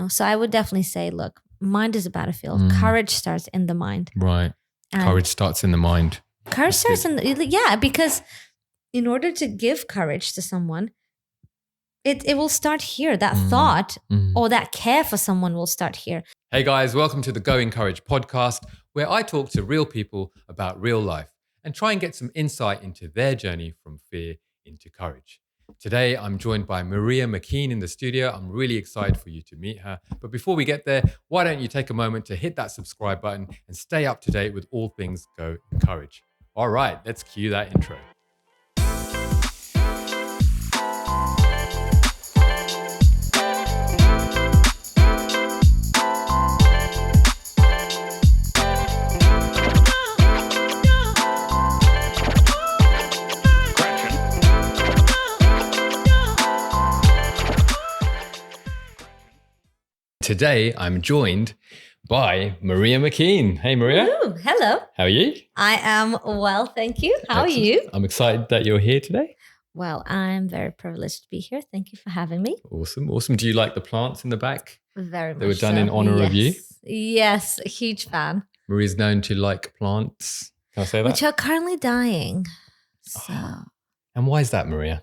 So I would definitely say, look, mind is a battlefield. Courage starts in the mind. Right. And courage starts in the mind. Courage starts because in order to give courage to someone, it will start here. That thought or that care for someone will start here. Hey guys, welcome to the Going Courage podcast, where I talk to real people about real life and try and get some insight into their journey from fear into courage. Today, I'm joined by Marija Mckean in the studio. I'm really excited for you to meet her. But before we get there, why don't you take a moment to hit that subscribe button and stay up to date with all things Go Courage. All right, let's cue that intro. Today, I'm joined by Marija Mckean. Hey, Marija. Ooh, hello. How are you? I am well, thank you. How are you? I'm excited that you're here today. Well, I'm very privileged to be here. Thank you for having me. Awesome. Do you like the plants in the back? Very much. They were done in honor of you? Yes, a huge fan. Marija's known to like plants. Can I say that? Which are currently dying. So. And why is that, Marija?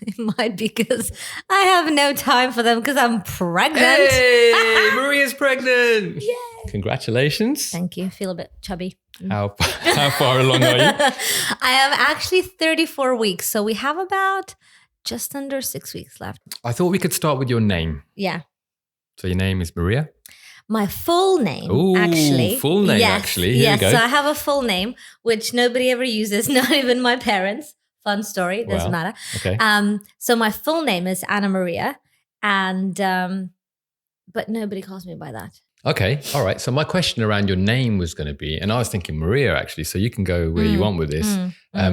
It might be because I have no time for them because I'm pregnant. Hey, Marija's pregnant. Yay. Congratulations. Thank you. Feel a bit chubby. How far along are you? I am actually 34 weeks. So we have about just under 6 weeks left. I thought we could start with your name. Yeah. So your name is Marija? My full name, Full name, actually. Here yes, we go. So I have a full name, which nobody ever uses, not even my parents. Fun story, doesn't matter. Okay. So my full name is Anna Marija, and but nobody calls me by that. Okay, all right. So my question around your name was going to be, and I was thinking Marija actually, so you can go where you want with this.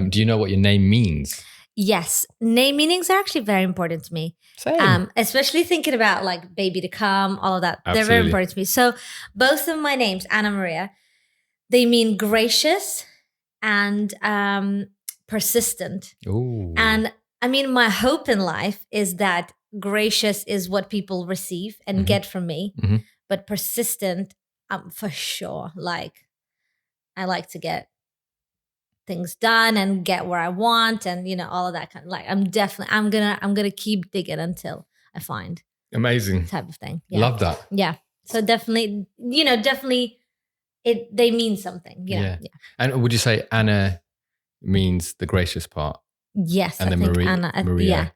Do you know what your name means? Yes, name meanings are actually very important to me. Same. Especially thinking about like baby to come, all of that. Absolutely. They're very important to me. So both of my names, Anna Marija, they mean gracious and persistent. Ooh. And I mean, my hope in life is that gracious is what people receive and get from me, but persistent, for sure. Like, I like to get things done and get where I want, and all of that kind of, like, I'm gonna keep digging until I find Amazing type of thing. Yeah. Love that. Yeah. So definitely, they mean something. Yeah. And would you say Anna means the gracious part? Yes, and I then think Anna. Marija. Yeah.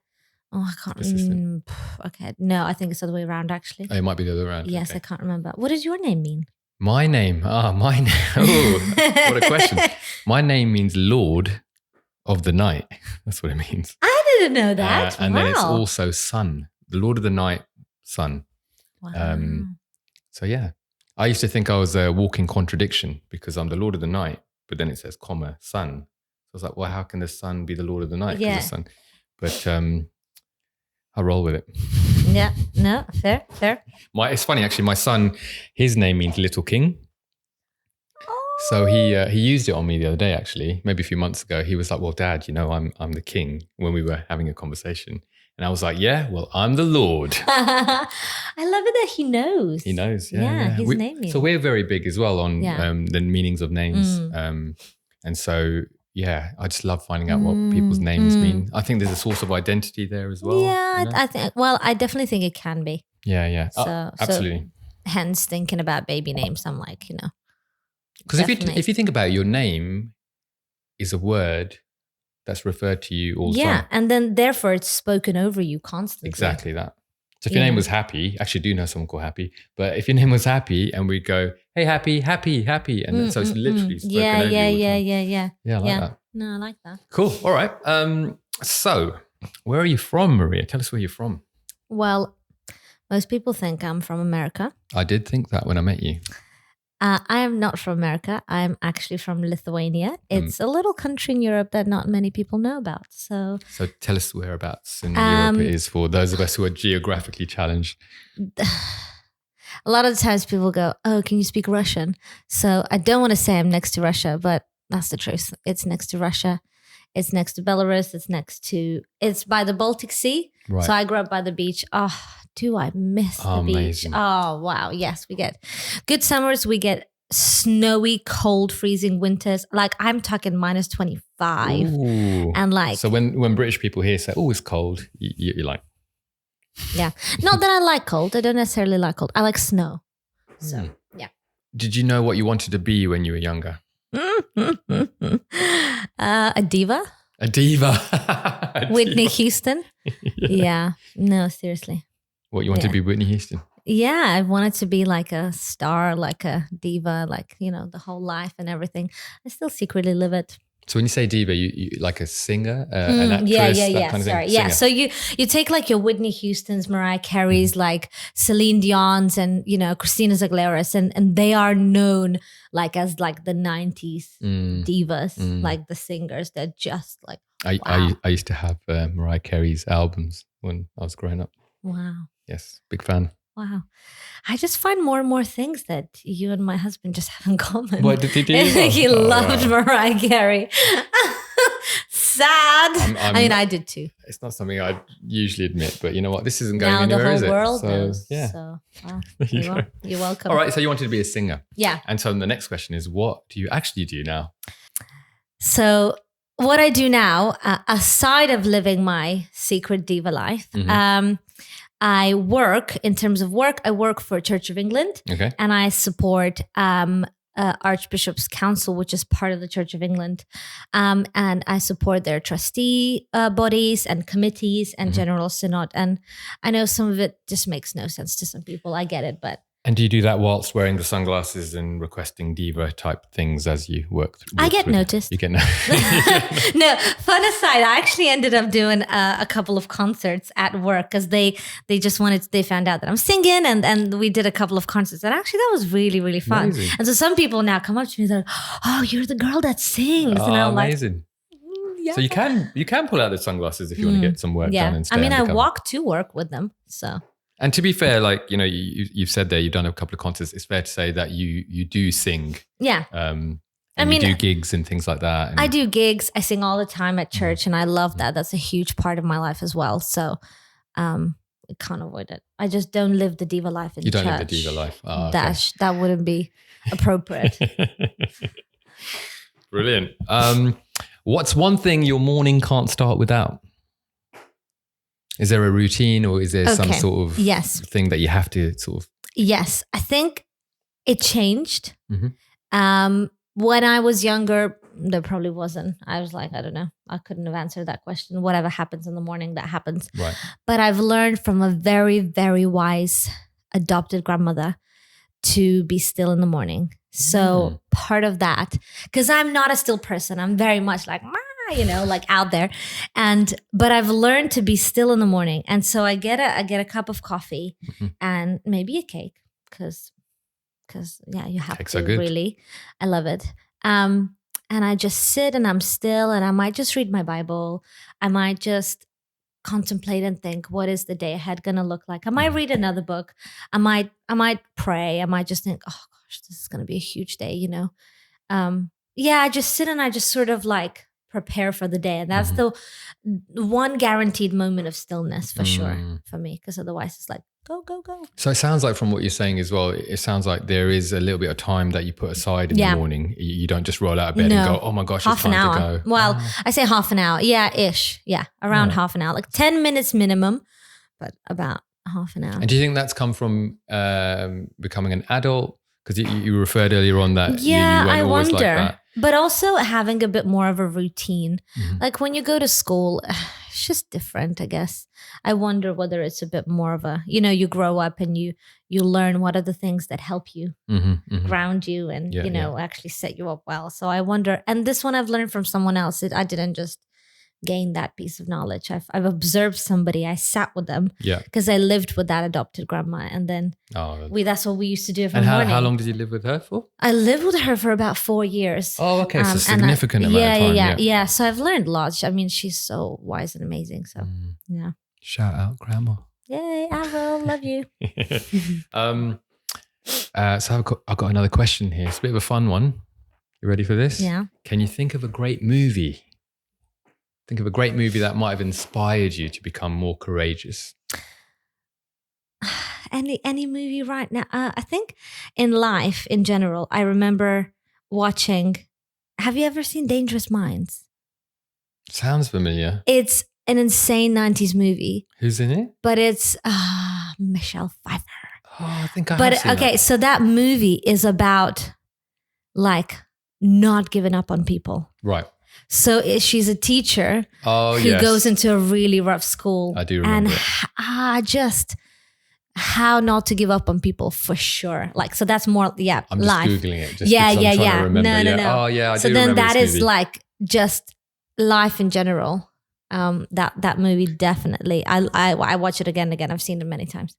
Oh, I can't. Okay, no, I think it's the other way around. Actually, it might be the other way around. Yes, okay. I can't remember. What does your name mean? My name. My name. Oh, what a question. My name means Lord of the Night. That's what it means. I didn't know that. And then it's also Sun. The Lord of the Night, Sun. Wow. So yeah, I used to think I was a walking contradiction because I'm the Lord of the Night, but then it says comma Sun. I was like, well, how can the sun be the Lord of the Night? Yeah. The sun. But I roll with it. Yeah. No, fair. It's funny, actually. My son, his name means Little King. Oh. So he used it on me the other day, actually, maybe a few months ago. He was like, well, Dad, I'm the king, when we were having a conversation. And I was like, yeah, well, I'm the Lord. I love it that he knows. He knows, yeah. His name means. So we're very big as well on the meanings of names. And so... yeah, I just love finding out what people's names mean. I think there's a source of identity there as well. Yeah, I definitely think it can be. Yeah. So, absolutely. So, hence thinking about baby names, I'm like, Because if you think about it, your name is a word that's referred to you all the time. Yeah, and then therefore it's spoken over you constantly. Exactly that. So if your name was Happy, actually I do know someone called Happy, but if your name was Happy and we'd go, hey, Happy, and then, so it's literally spoken over you all the time. Yeah, I like that. No, I like that. Cool. All right. So where are you from, Marija? Tell us where you're from. Well, most people think I'm from America. I did think that when I met you. I am not from America. I'm actually from Lithuania. It's a little country in Europe that not many people know about. So tell us whereabouts in Europe it is for those of us who are geographically challenged. A lot of times people go, oh, can you speak Russian? So I don't want to say I'm next to Russia, but that's the truth. It's next to Russia. It's next to Belarus. It's by the Baltic Sea. Right. So I grew up by the beach. Oh, do I miss the beach? Oh, wow. Yes, we get good summers. We get snowy, cold, freezing winters. Like I'm talking -25. Ooh. And like. So when British people here say, oh, it's cold, you're like. Yeah. Not that I like cold. I don't necessarily like cold. I like snow. So, yeah. Did you know what you wanted to be when you were younger? A diva. A diva. Whitney Houston. Yeah. No, seriously. What, you wanted to be Whitney Houston? Yeah, I wanted to be like a star, like a diva, like, you know, the whole life and everything. I still secretly live it. So when you say diva, you like a singer, an actress, that kind of Sorry. thing? Yeah. Singer. So you take like your Whitney Houstons, Mariah Carey's, like Celine Dion's and, you know, Christina Aguilera's and they are known like as like the 90s divas, like the singers. They're just like, wow. I used to have Mariah Carey's albums when I was growing up. Wow. Yes. Big fan. Wow. I just find more and more things that you and my husband just have in common. What did he do? He loved Mariah Carey. Sad. I mean, I did too. It's not something I'd usually admit, but you know what? This isn't going anywhere, the whole is it? world so, knows. Yeah. So, well, you're welcome. All right. So you wanted to be a singer. Yeah. And so the next question is, what do you actually do now? So what I do now, aside of living my secret diva life, I work, in terms of work, I work for Church of England. Okay. And I support Archbishop's Council, which is part of the Church of England. And I support their trustee bodies and committees and General Synod. And I know some of it just makes no sense to some people. I get it, but... And do you do that whilst wearing the sunglasses and requesting diva type things as you work through? I get noticed. You get noticed. No, fun aside, I actually ended up doing a couple of concerts at work because they found out that I'm singing and we did a couple of concerts. And actually that was really, really fun. Amazing. And so some people now come up to me, they're like, oh, you're the girl that sings. Oh, and I'm amazing. Yeah. So you can pull out the sunglasses if you want to get some work done and stay. I mean, I walk to work with them, so... And to be fair, like, you know, you've said there, you've done a couple of concerts. It's fair to say that you do sing. Yeah. I mean, you do gigs and things like that. And I do gigs. I sing all the time at church and I love that. That's a huge part of my life as well. So I can't avoid it. I just don't live the diva life in church. You don't live the diva life. Oh, okay. That wouldn't be appropriate. Brilliant. What's one thing your morning can't start without? Is there a routine or is there some sort of thing that you have to sort of? Yes, I think it changed. When I was younger, there probably wasn't. I was like, I don't know. I couldn't have answered that question. Whatever happens in the morning, that happens. Right. But I've learned from a very, very wise adopted grandmother to be still in the morning. So part of that, because I'm not a still person. I'm very much like, you know, like out there. But I've learned to be still in the morning. And so I get a cup of coffee and maybe a cake because you have Cakes to really. I love it. And I just sit and I'm still and I might just read my Bible. I might just contemplate and think, what is the day ahead going to look like? I might read another book. I might pray. I might just think, oh gosh, this is going to be a huge day, you know? I just sit and I just sort of like prepare for the day. And that's the one guaranteed moment of stillness for sure for me. Because otherwise it's like, go, go, go. So it sounds like from what you're saying as well, it sounds like there is a little bit of time that you put aside in the morning. You don't just roll out of bed and go, oh my gosh, it's time to go. Well, I say half an hour. Yeah, ish. Yeah, around half an hour. Like 10 minutes minimum, but about half an hour. And do you think that's come from becoming an adult? Because you referred earlier on that you weren't always like that. But also having a bit more of a routine. Like when you go to school, it's just different, I guess. I wonder whether it's a bit more of a, you know, you grow up and you learn what are the things that help you, ground you and, actually set you up well. So I wonder, and this one I've learned from someone else. I didn't just gain that piece of knowledge. I've observed somebody. I sat with them because I lived with that adopted grandma, and then that's what we used to do every morning. How long did you live with her for? I lived with her for about 4 years. Oh, okay, so significant amount of time. Yeah. So I've learned lots. I mean, she's so wise and amazing. So yeah. Shout out, Grandma. Yay, Avril, love you. So I've got another question here. It's a bit of a fun one. You ready for this? Yeah. Can you think of a great movie? Think of a great movie that might have inspired you to become more courageous. any movie right now. I think in life in general, I remember watching. Have you ever seen Dangerous Minds? Sounds familiar. It's an insane 90s movie. Who's in it? But it's Michelle Pfeiffer. Oh, I think I have seen okay, that. so that movie is about like not giving up on people. Right. So she's a teacher who goes into a really rough school. I do remember and just how not to give up on people for sure. Like, so that's more, I'm just life. Googling it. Just yeah. To remember. No. Oh yeah, I so do then remember that this is movie. like just life in general. That movie definitely. I watch it again and again. I've seen it many times.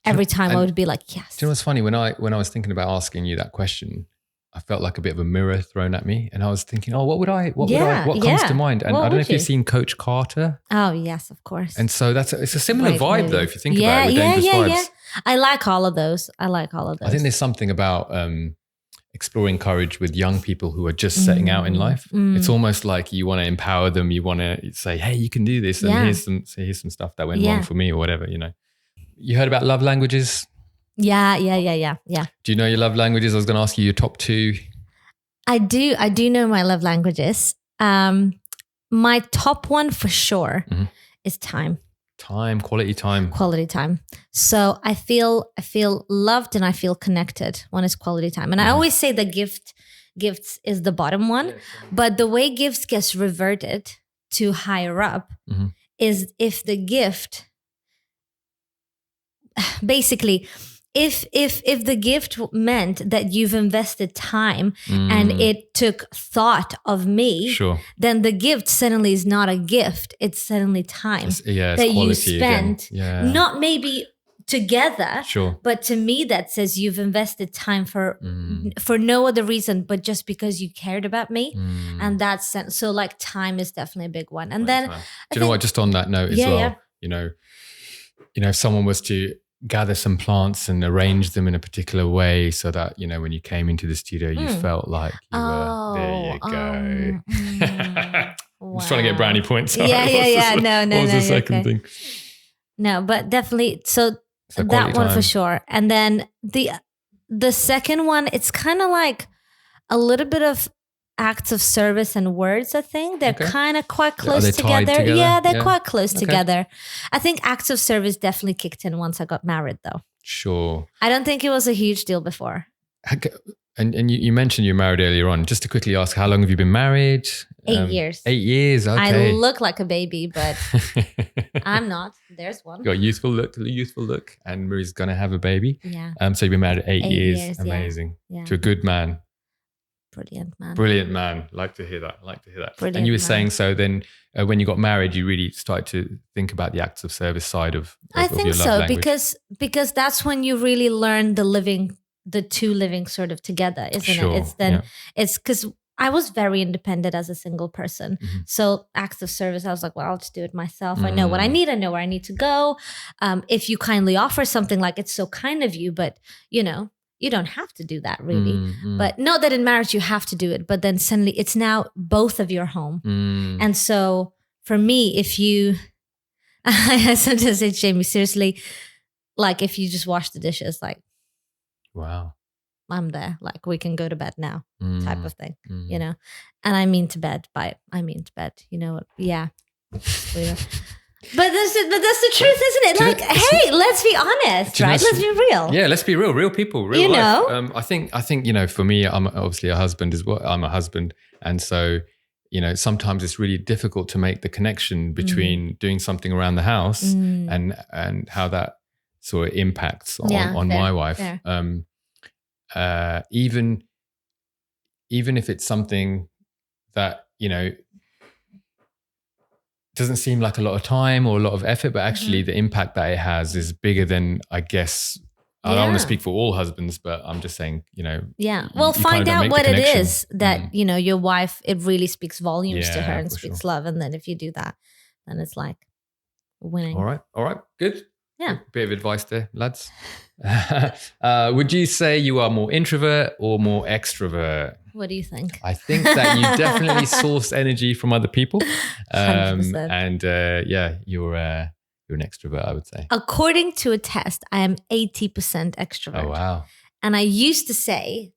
Every time I would be like, yes. Do you know what's funny? When I was thinking about asking you that question, I felt like a bit of a mirror thrown at me, and I was thinking, oh, what comes to mind? And I don't know if you've seen Coach Carter. Oh yes, of course. And so it's a similar Great vibe movie. though, if you think about it, with Dangerous Vibes. Yeah. I like all of those. I think there's something about exploring courage with young people who are just setting out in life. It's almost like you want to empower them. You want to say, hey, you can do this. And here's some stuff that went wrong for me or whatever, you know. You heard about love languages? Yeah. Do you know your love languages? I was going to ask you your top 2. I do know my love languages. My top one for sure is time. Quality time. Quality time. So I feel loved and I feel connected when it's quality time. And I always say the gifts is the bottom one, but the way gifts gets reverted to higher up is if the gift, basically, if the gift meant that you've invested time and it took thought of me, then the gift suddenly is not a gift. It's suddenly time that you spent, not maybe together, but to me that says you've invested time for no other reason, but just because you cared about me. And that's so like time is definitely a big one. And then do you know what? Just on that note as well, you know, if someone was to gather some plants and arrange them in a particular way so that, you know, when you came into the studio, you felt like you were, there you go. I'm just trying to get brownie points. Yeah. No. What was the second thing? No, but definitely. So that one for sure. And then the second one, it's kind of like a little bit of acts of service and words, I think. They're kind of quite close together. Yeah, they're quite close together. I think acts of service definitely kicked in once I got married though. Sure. I don't think it was a huge deal before. And you mentioned you're married earlier on. Just to quickly ask, how long have you been married? 8 years. 8 years, okay. I look like a baby, but I'm not. There's one. You got a youthful look, and Maria's going to have a baby. Yeah. So you've been married 8 years. Amazing. Yeah. To a good man. Brilliant man. Like to hear that. Brilliant and you were man. saying, so then when you got married, you really started to think about the acts of service side of I think your love so, language. because that's when you really learn the two living sort of together, isn't it? It's because I was very independent as a single person. So acts of service, I was like, well, I'll just do it myself. I know what I need. I know where I need to go. If you kindly offer something, like, it's so kind of you, but you know, you don't have to do that really. But not that in marriage you have to do it, but then suddenly it's now both of your home. And so for me, if you, I sometimes say, Jamie, seriously, like if you just wash the dishes, like, wow, I'm there. Like, we can go to bed now, type of thing, you know? And I mean to bed, you know what? Yeah. But that's the truth, isn't it? Like, hey, let's be honest, right? Let's be real. Yeah, let's be real people, real you life. Know? I think, you know, for me, I'm obviously a husband as well. I'm a husband. And so, you know, sometimes it's really difficult to make the connection between doing something around the house and how that sort of impacts on my wife. Even if it's something that, you know, doesn't seem like a lot of time or a lot of effort, but actually the impact that it has is bigger than, I guess, I don't want to speak for all husbands, but I'm just saying, you know. Yeah. Well, find out what it is that, you know, your wife, it really speaks volumes to her and speaks love. And then if you do that, then it's like winning. All right. Good. Yeah. Bit of advice there, lads. Would you say you are more introvert or more extrovert? What do you think? I think that you definitely source energy from other people. 100%. And you're you're an extrovert, I would say. According to a test, I am 80% extrovert. Oh, wow. And I used to say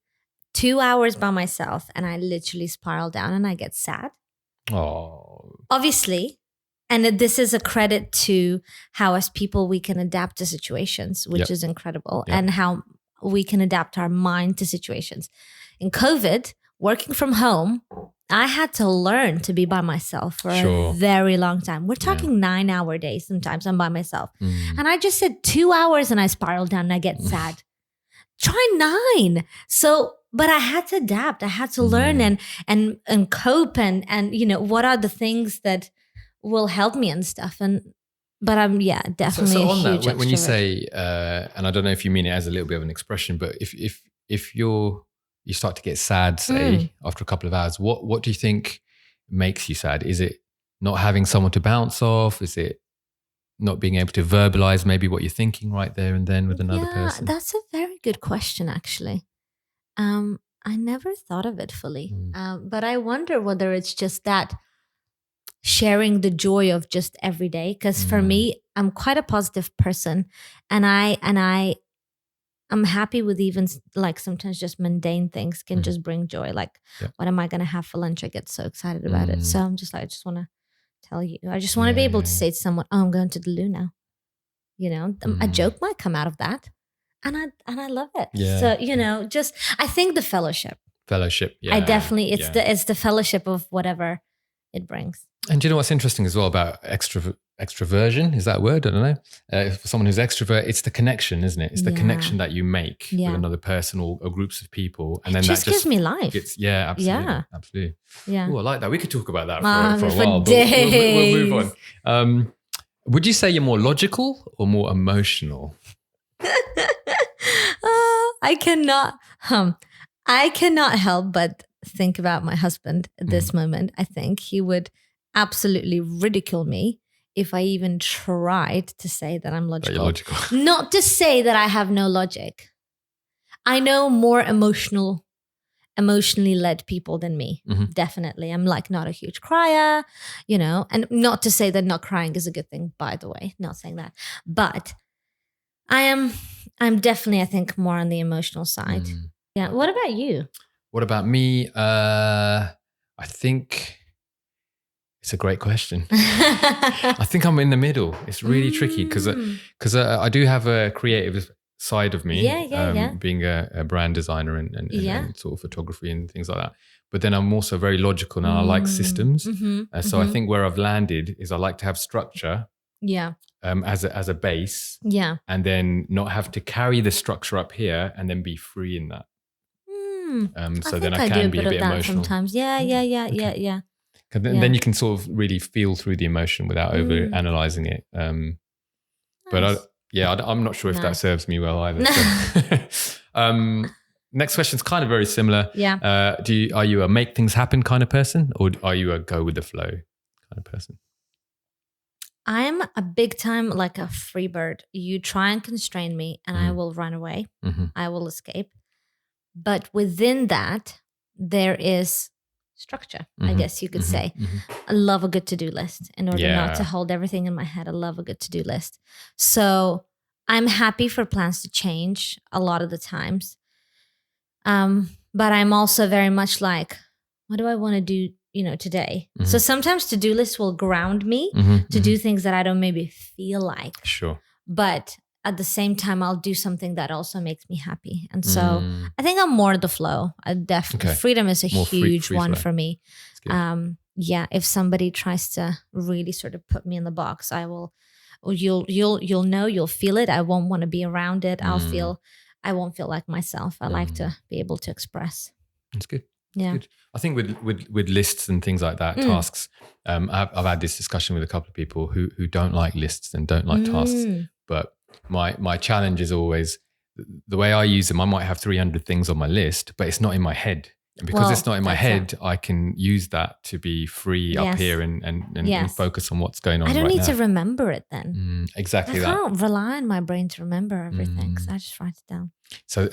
2 hours by myself and I literally spiral down and I get sad. Oh. Obviously. And this is a credit to how as people we can adapt to situations, which is incredible. And how we can adapt our mind to situations. In COVID, working from home, I had to learn to be by myself for a very long time. We're talking 9-hour days sometimes. I'm by myself. And I just said 2 hours and I spiral down and I get sad. Try 9. So, but I had to adapt. I had to learn and cope and you know, what are the things that will help me and stuff. But I'm definitely so a on huge that, when you extrovert. say, and I don't know if you mean it as a little bit of an expression, but if you start to get sad, say after a couple of hours, what do you think makes you sad? Is it not having someone to bounce off? Is it not being able to verbalize maybe what you're thinking right there and then with another person? That's a very good question, actually. I never thought of it fully, but I wonder whether it's just that sharing the joy of just every day. Because for me, I'm quite a positive person, and I'm happy with even like sometimes just mundane things can just bring joy. Like, what am I going to have for lunch? I get so excited about it. So I'm just like, I just want to tell you. I just want to be able to say to someone, "Oh, I'm going to the loo now." You know, a joke might come out of that, and I love it. Yeah. So you know, just I think the fellowship. Yeah. I definitely it's the fellowship of whatever it brings. And do you know what's interesting as well about extroversion? Is that a word? I don't know. For someone who's extrovert, it's the connection, isn't it? It's the connection that you make with another person or groups of people, and then just that gives me life. Absolutely. Yeah. Oh, I like that. We could talk about that for a while, but we'll move on. Would you say you're more logical or more emotional? I cannot help but think about my husband at this moment. I think he would absolutely ridicule me if I even tried to say that I'm logical. That you're logical. Not to say that I have no logic. I know more emotionally led people than me. Definitely. I'm like not a huge crier, you know, and not to say that not crying is a good thing, by the way, not saying that, but I'm definitely, I think, more on the emotional side. Yeah. What about you? What about me? I think it's a great question. I think I'm in the middle. It's really tricky because I do have a creative side of me, being a brand designer and sort of photography and things like that. But then I'm also very logical now. I like systems. So I think where I've landed is I like to have structure. Yeah. As a base. Yeah. And then not have to carry the structure up here and then be free in that. So then I can be a bit emotional. Sometimes. Yeah. Then you can sort of really feel through the emotion without over analyzing it. But I'm not sure if that serves me well either. So. Next question is kind of very similar. Yeah. Are you a make things happen kind of person, or are you a go with the flow kind of person? I'm a big time like a free bird. You try and constrain me and I will run away. I will escape. But within that, there is structure, I guess you could say. I love a good to-do list in order not to hold everything in my head. I love a good to-do list. So I'm happy for plans to change a lot of the times. But I'm also very much like, what do I want to do, you know, today? So sometimes to-do lists will ground me to do things that I don't maybe feel like. Sure. But at the same time, I'll do something that also makes me happy. And so I think I'm more the flow. I definitely freedom is a huge one for me. If somebody tries to really sort of put me in the box, I will. You'll know, you'll feel it. I won't want to be around it. I won't feel like myself. I like to be able to express. That's good. Yeah. Good. I think with lists and things like that, tasks, I've had this discussion with a couple of people who don't like lists and don't like tasks. But my challenge is always the way I use them. I might have 300 things on my list, but it's not in my head. And because it's not in my head, I can use that to be free up here and focus on what's going on. I don't need to remember it then. Exactly that. I can't rely on my brain to remember everything because I just write it down. So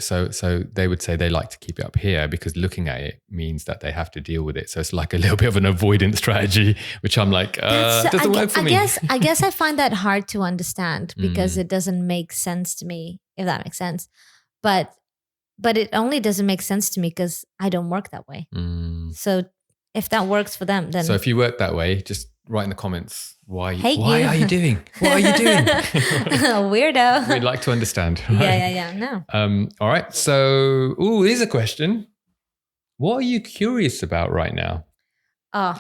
they would say they like to keep it up here because looking at it means that they have to deal with it. So it's like a little bit of an avoidance strategy, which I'm like, doesn't work for me. I guess I find that hard to understand because it doesn't make sense to me, if that makes sense. But it only doesn't make sense to me because I don't work that way. So if that works for them, then... So if you work that way, just write in the comments, why are you doing? What are you doing? Weirdo. We'd like to understand. Right? Yeah. No. All right. So, here's a question. What are you curious about right now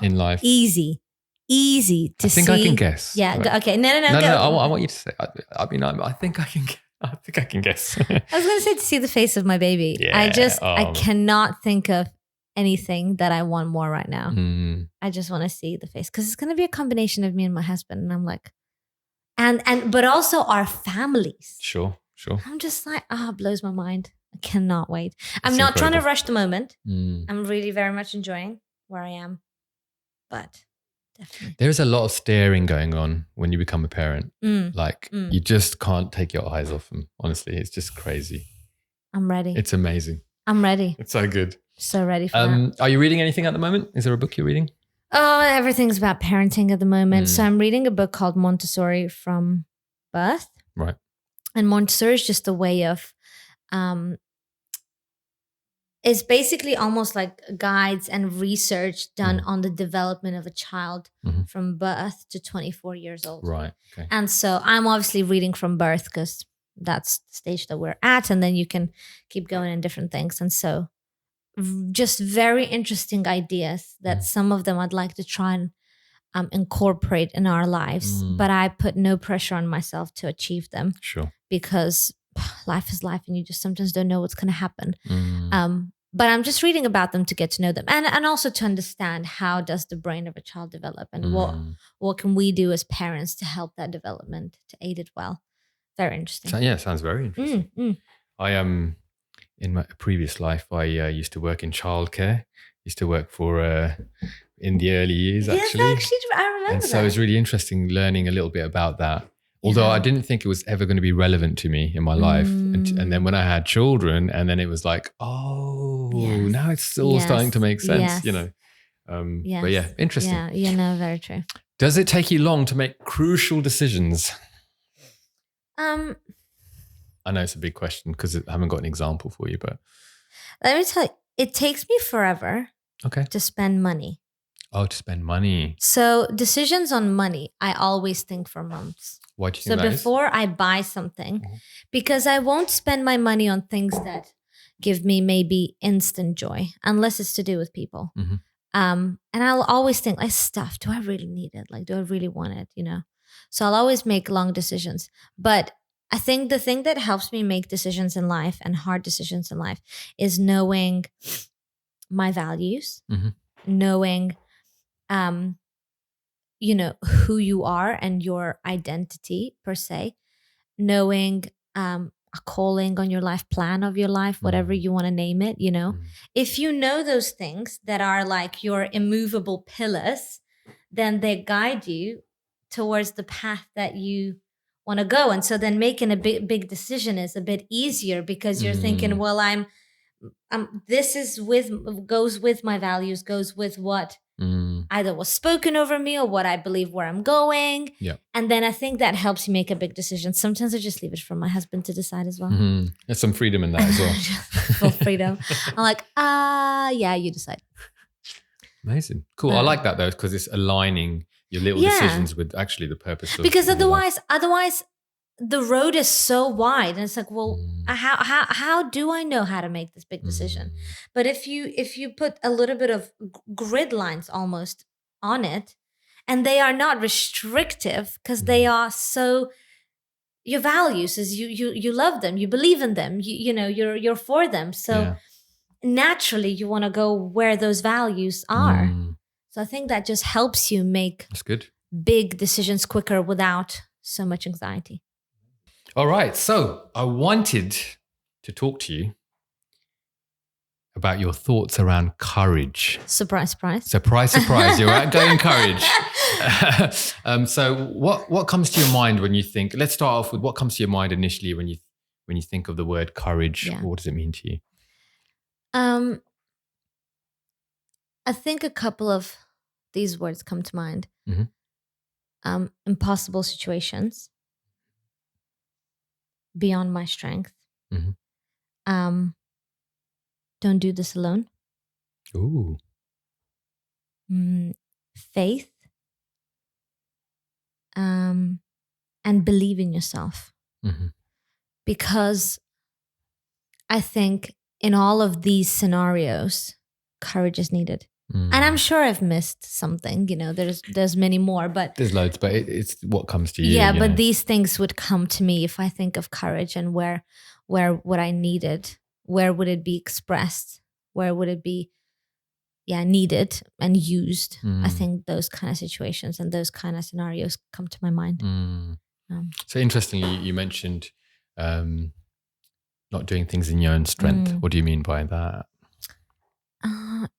in life? Easy to see. I think I can guess. Yeah. Right. Okay. No. No, I want you to say. I think I can. I think I can guess. I was going to say to see the face of my baby. Yeah, I cannot think of anything that I want more right now. I just want to see the face because it's going to be a combination of me and my husband. And I'm like, but also our families. Sure. I'm just like, it blows my mind. I cannot wait. I'm not trying to rush the moment. I'm really very much enjoying where I am, but definitely. There's a lot of staring going on when you become a parent. You just can't take your eyes off them. Honestly, it's just crazy. I'm ready. It's amazing. I'm ready. It's so good. So ready for that. Are you reading anything at the moment? Is there a book you're reading? Oh, everything's about parenting at the moment. So I'm reading a book called Montessori from Birth. Right. And Montessori is just a way of, it's basically almost like guides and research done on the development of a child from birth to 24 years old. Right. Okay. And so I'm obviously reading from birth because that's the stage that we're at. And then you can keep going in different things. And so just very interesting ideas that some of them I'd like to try and incorporate in our lives. But I put no pressure on myself to achieve them. Sure. Because life is life and you just sometimes don't know what's going to happen. But I'm just reading about them to get to know them and also to understand how does the brain of a child develop and what can we do as parents to help that development, to aid it well. Very interesting. Sounds very interesting. I in my previous life, I used to work in childcare. Used to work for in the early years, actually. Yes, actually, I remember and so it was really interesting learning a little bit about that. Although I didn't think it was ever going to be relevant to me in my life. And then when I had children, and then it was like, now it's all starting to make sense, you know. But yeah, interesting. Yeah, very true. Does it take you long to make crucial decisions? I know it's a big question because I haven't got an example for you, but let me tell you, it takes me forever to spend money. Oh, to spend money. So decisions on money, I always think for months. Why do you think that before I buy something, because I won't spend my money on things that give me maybe instant joy, unless it's to do with people. And I'll always think, like, stuff, do I really need it? Like, do I really want it? You know? So I'll always make long decisions. But I think the thing that helps me make decisions in life and hard decisions in life is knowing my values, knowing, who you are and your identity per se, knowing a calling on your life, plan of your life, whatever you want to name it, you know. If you know those things that are like your immovable pillars, then they guide you towards the path that you want to go. And so then making a big decision is a bit easier because you're thinking, well, goes with my values, goes with what either was spoken over me or what I believe where I'm going. Yeah. And then I think that helps you make a big decision. Sometimes I just leave it for my husband to decide as well. There's some freedom in that as well. Full freedom. I'm like, yeah, you decide. Amazing. Cool. I like that though, because it's aligning your little decisions with actually the purpose of because otherwise the road is so wide and it's like, well, how do I know how to make this big decision? But if you put a little bit of grid lines almost on it, and they are not restrictive because they are so, your values is you love them, you believe in them, you're for them. So naturally you want to go where those values are. So I think that just helps you make big decisions quicker without so much anxiety. All right. So I wanted to talk to you about your thoughts around courage. Surprise, surprise. Surprise, surprise. You're outgoing courage. So what comes to your mind when you think, let's start off with what comes to your mind initially when you think of the word courage. Yeah. What does it mean to you? I think a couple of these words come to mind. Mm-hmm. Impossible situations, beyond my strength. Mm-hmm. Don't do this alone. Ooh. Faith. And believe in yourself. Mm-hmm. Because I think in all of these scenarios, courage is needed. And I'm sure I've missed something, there's many more, but there's loads, but it's what comes to you. Yeah, but these things would come to me if I think of courage and where would I need it? Where would it be expressed? Where would it be, needed and used? I think those kind of situations and those kind of scenarios come to my mind. So interestingly, you mentioned not doing things in your own strength. What do you mean by that?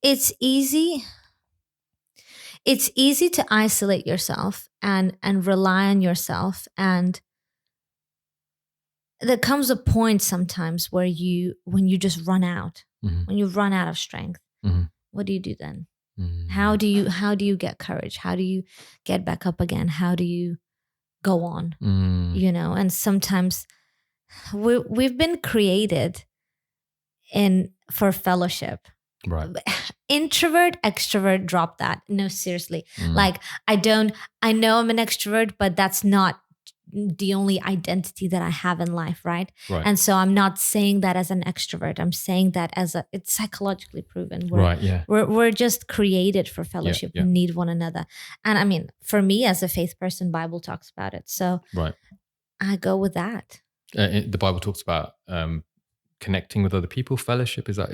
It's easy. It's easy to isolate yourself and rely on yourself. And there comes a point sometimes where when you just run out, when you run out of strength, what do you do then? How do you get courage? How do you get back up again? How do you go on? And sometimes we've been created for fellowship. Right. Introvert, extrovert, drop that. No, seriously. Like I know I'm an extrovert, but that's not the only identity that I have in life, right? And so I'm not saying that as an extrovert. I'm saying that it's psychologically proven. We're just created for fellowship. We need one another. And I mean, for me as a faith person, Bible talks about it. So I go with that. The Bible talks about connecting with other people, fellowship, is that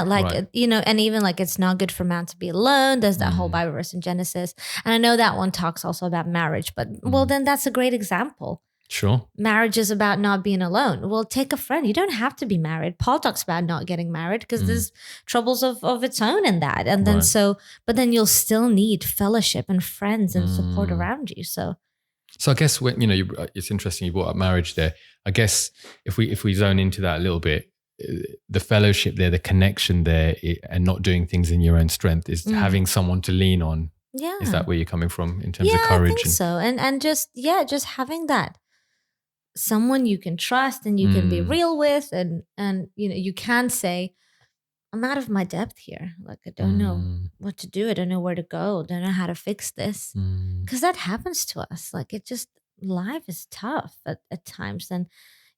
right? And even like it's not good for man to be alone. There's that whole Bible verse in Genesis, and I know that one talks also about marriage, but well, then that's a great example. Sure. Marriage is about not being alone. Well, take a friend. You don't have to be married. Paul talks about not getting married because there's troubles of its own in that, and then but then you'll still need fellowship and friends and support around you. So I guess when it's interesting you brought up marriage there. I guess if we zone into that a little bit, the fellowship there, the connection there, and not doing things in your own strength is having someone to lean on. Yeah. Is that where you're coming from in terms of courage? I think so. And just having that someone you can trust and you can be real with, and you can say, I'm out of my depth here. Like, I don't know what to do. I don't know where to go. I don't know how to fix this. Because that happens to us. Like, life is tough at times. And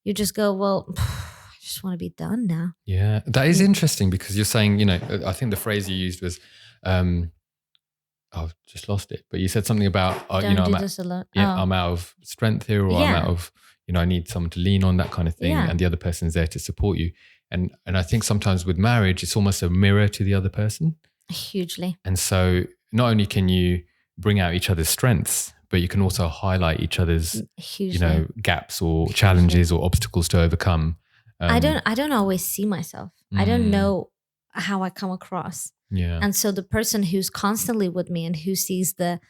you just go, well, I just want to be done now. Yeah, that is interesting because you're saying, I think the phrase you used was, I've just lost it, but you said something about, I'm out of strength here, or I'm out of, I need someone to lean on, that kind of thing. And the other person's there to support you. And I think sometimes with marriage, it's almost a mirror to the other person. Hugely. And so not only can you bring out each other's strengths, but you can also highlight each other's, gaps or challenges or obstacles to overcome. I don't always see myself. I don't know how I come across. Yeah. And so the person who's constantly with me and who sees the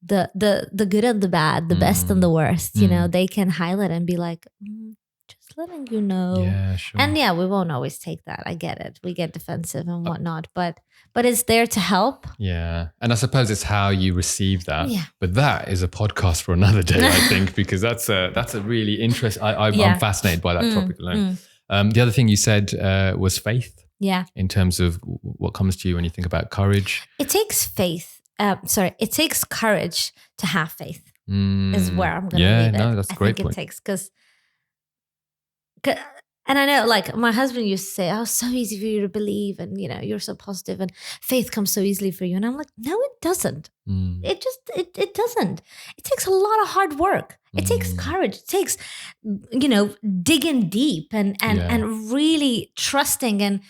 good and the bad, the best and the worst, they can highlight and be like, just letting you know. Yeah, sure. And we won't always take that. I get it. We get defensive and whatnot, but it's there to help. Yeah. And I suppose it's how you receive that. Yeah. But that is a podcast for another day, I think, because that's a really interesting, I'm fascinated by that topic alone. The other thing you said was faith. Yeah. In terms of what comes to you when you think about courage. It takes faith. It takes courage to have faith is where I'm going to leave it. Yeah, no, that's a great point. Point. It takes because and I know, like, my husband used to say, oh, it's so easy for you to believe and, you're so positive and faith comes so easily for you. And I'm like, no, it doesn't. It doesn't. It takes a lot of hard work. It takes courage. It takes, digging deep and really trusting and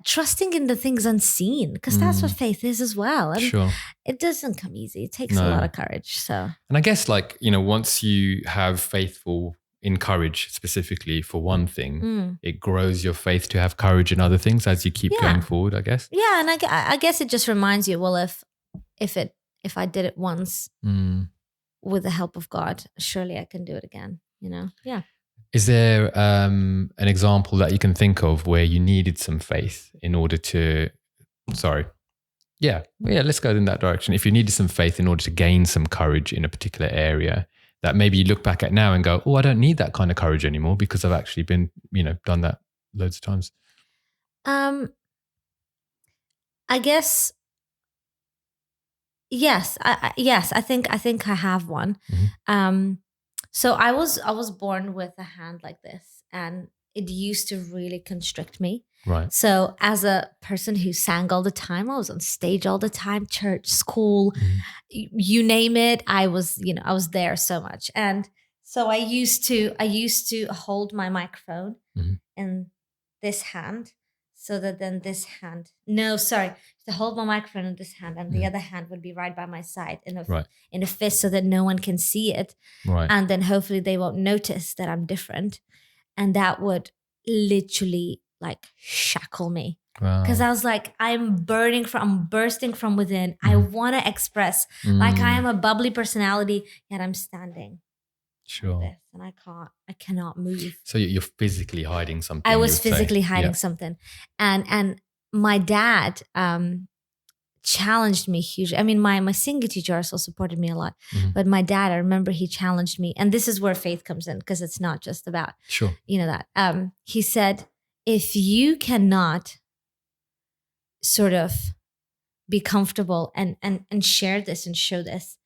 trusting in the things unseen, because that's what faith is as well. And it doesn't come easy. It takes a lot of courage. So, and I guess, like, once you have faithful in courage specifically, for one thing, it grows your faith to have courage in other things as you keep going forward, I guess. Yeah, and I guess it just reminds you, well, if I did it once with the help of God, surely I can do it again, you know? Yeah. Is there an example that you can think of where you needed some faith in order to, let's go in that direction. If you needed some faith in order to gain some courage in a particular area that maybe you look back at now and go, oh, I don't need that kind of courage anymore because I've actually been, done that loads of times. I guess, yes, I think I have one. So I was born with a hand like this, and it used to really constrict me. Right. So as a person who sang all the time, I was on stage all the time, church, school, you name it. I was there so much. And so I used to hold my microphone in this hand, so that then this hand, to hold my microphone in this hand, and the other hand would be right by my side in a fist, so that no one can see it. Right. And then hopefully they won't notice that I'm different. And that would literally like shackle me. Because I was like, I'm bursting from within. I want to express, like I am a bubbly personality, yet I'm standing. Sure. Like this, and I cannot move. So you're physically hiding something. I was physically hiding something. And my dad challenged me hugely. I mean, my singing teacher also supported me a lot. But my dad, I remember he challenged me. And this is where faith comes in, because it's not just about, that. He said, if you cannot sort of be comfortable and share this and show this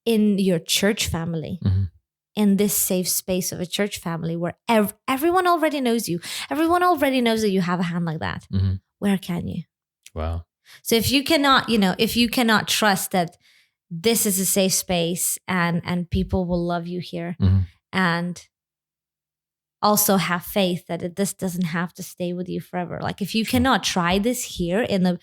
in your church family, in this safe space of a church family where everyone already knows you, everyone already knows that you have a hand like that, where can you? Wow. So if you cannot trust that this is a safe space and people will love you here, and also have faith that this doesn't have to stay with you forever. Like if you cannot try this here in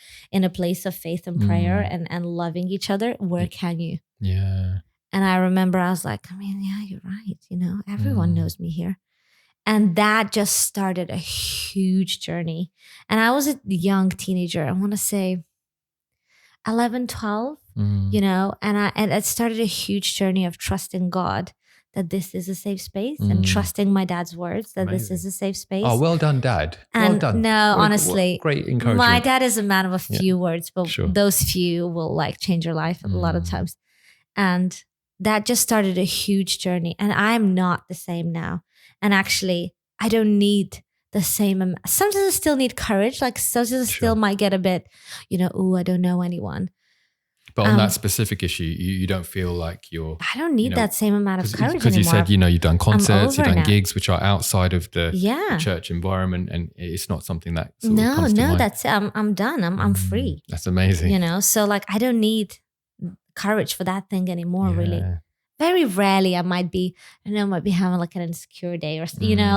a place of faith and prayer and loving each other, where can you? Yeah. And I remember I was like, yeah, you're right. Everyone knows me here. And that just started a huge journey. And I was a young teenager. I want to say 11, 12, and it started a huge journey of trusting God that this is a safe space, and trusting my dad's words that this is a safe space. Oh, well done, Dad. And well done. No, honestly, great encouragement. My dad is a man of a few words, but those few will like change your life a lot of times. And that just started a huge journey. And I'm not the same now. And actually, I don't need the same. Sometimes I still need courage. Like sometimes I still might get a bit, I don't know anyone. But on that specific issue, you don't feel like I don't need that same amount of courage because anymore. You said, you've done concerts, you've done now. gigs, which are outside of the church environment, and it's not something that comes to mind. That's I'm done. I'm free. That's amazing. So like I don't need courage for that thing anymore, really. Very rarely I might be having like an insecure day or,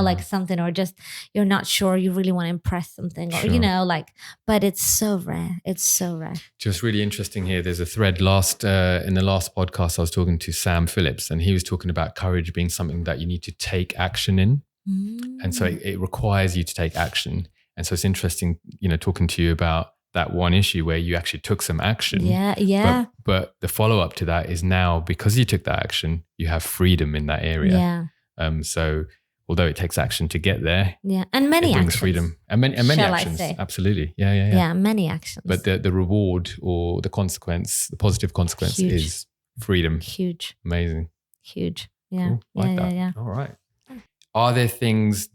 like something, or just you're not sure you really want to impress something or, but it's so rare. It's so rare. Just really interesting here. There's a thread in the last podcast, I was talking to Sam Phillips, and he was talking about courage being something that you need to take action in. And so it requires you to take action. And so it's interesting, talking to you about that one issue where you actually took some action. Yeah. But the follow-up to that is now, because you took that action, you have freedom in that area. Yeah. So although it takes action to get there, and many it brings actions. freedom and many actions. I say. Absolutely. Yeah, many actions. But the reward or the consequence, the positive consequence is freedom. Huge. Amazing. Huge. Yeah. Cool. Like that. Yeah. All right. Are there things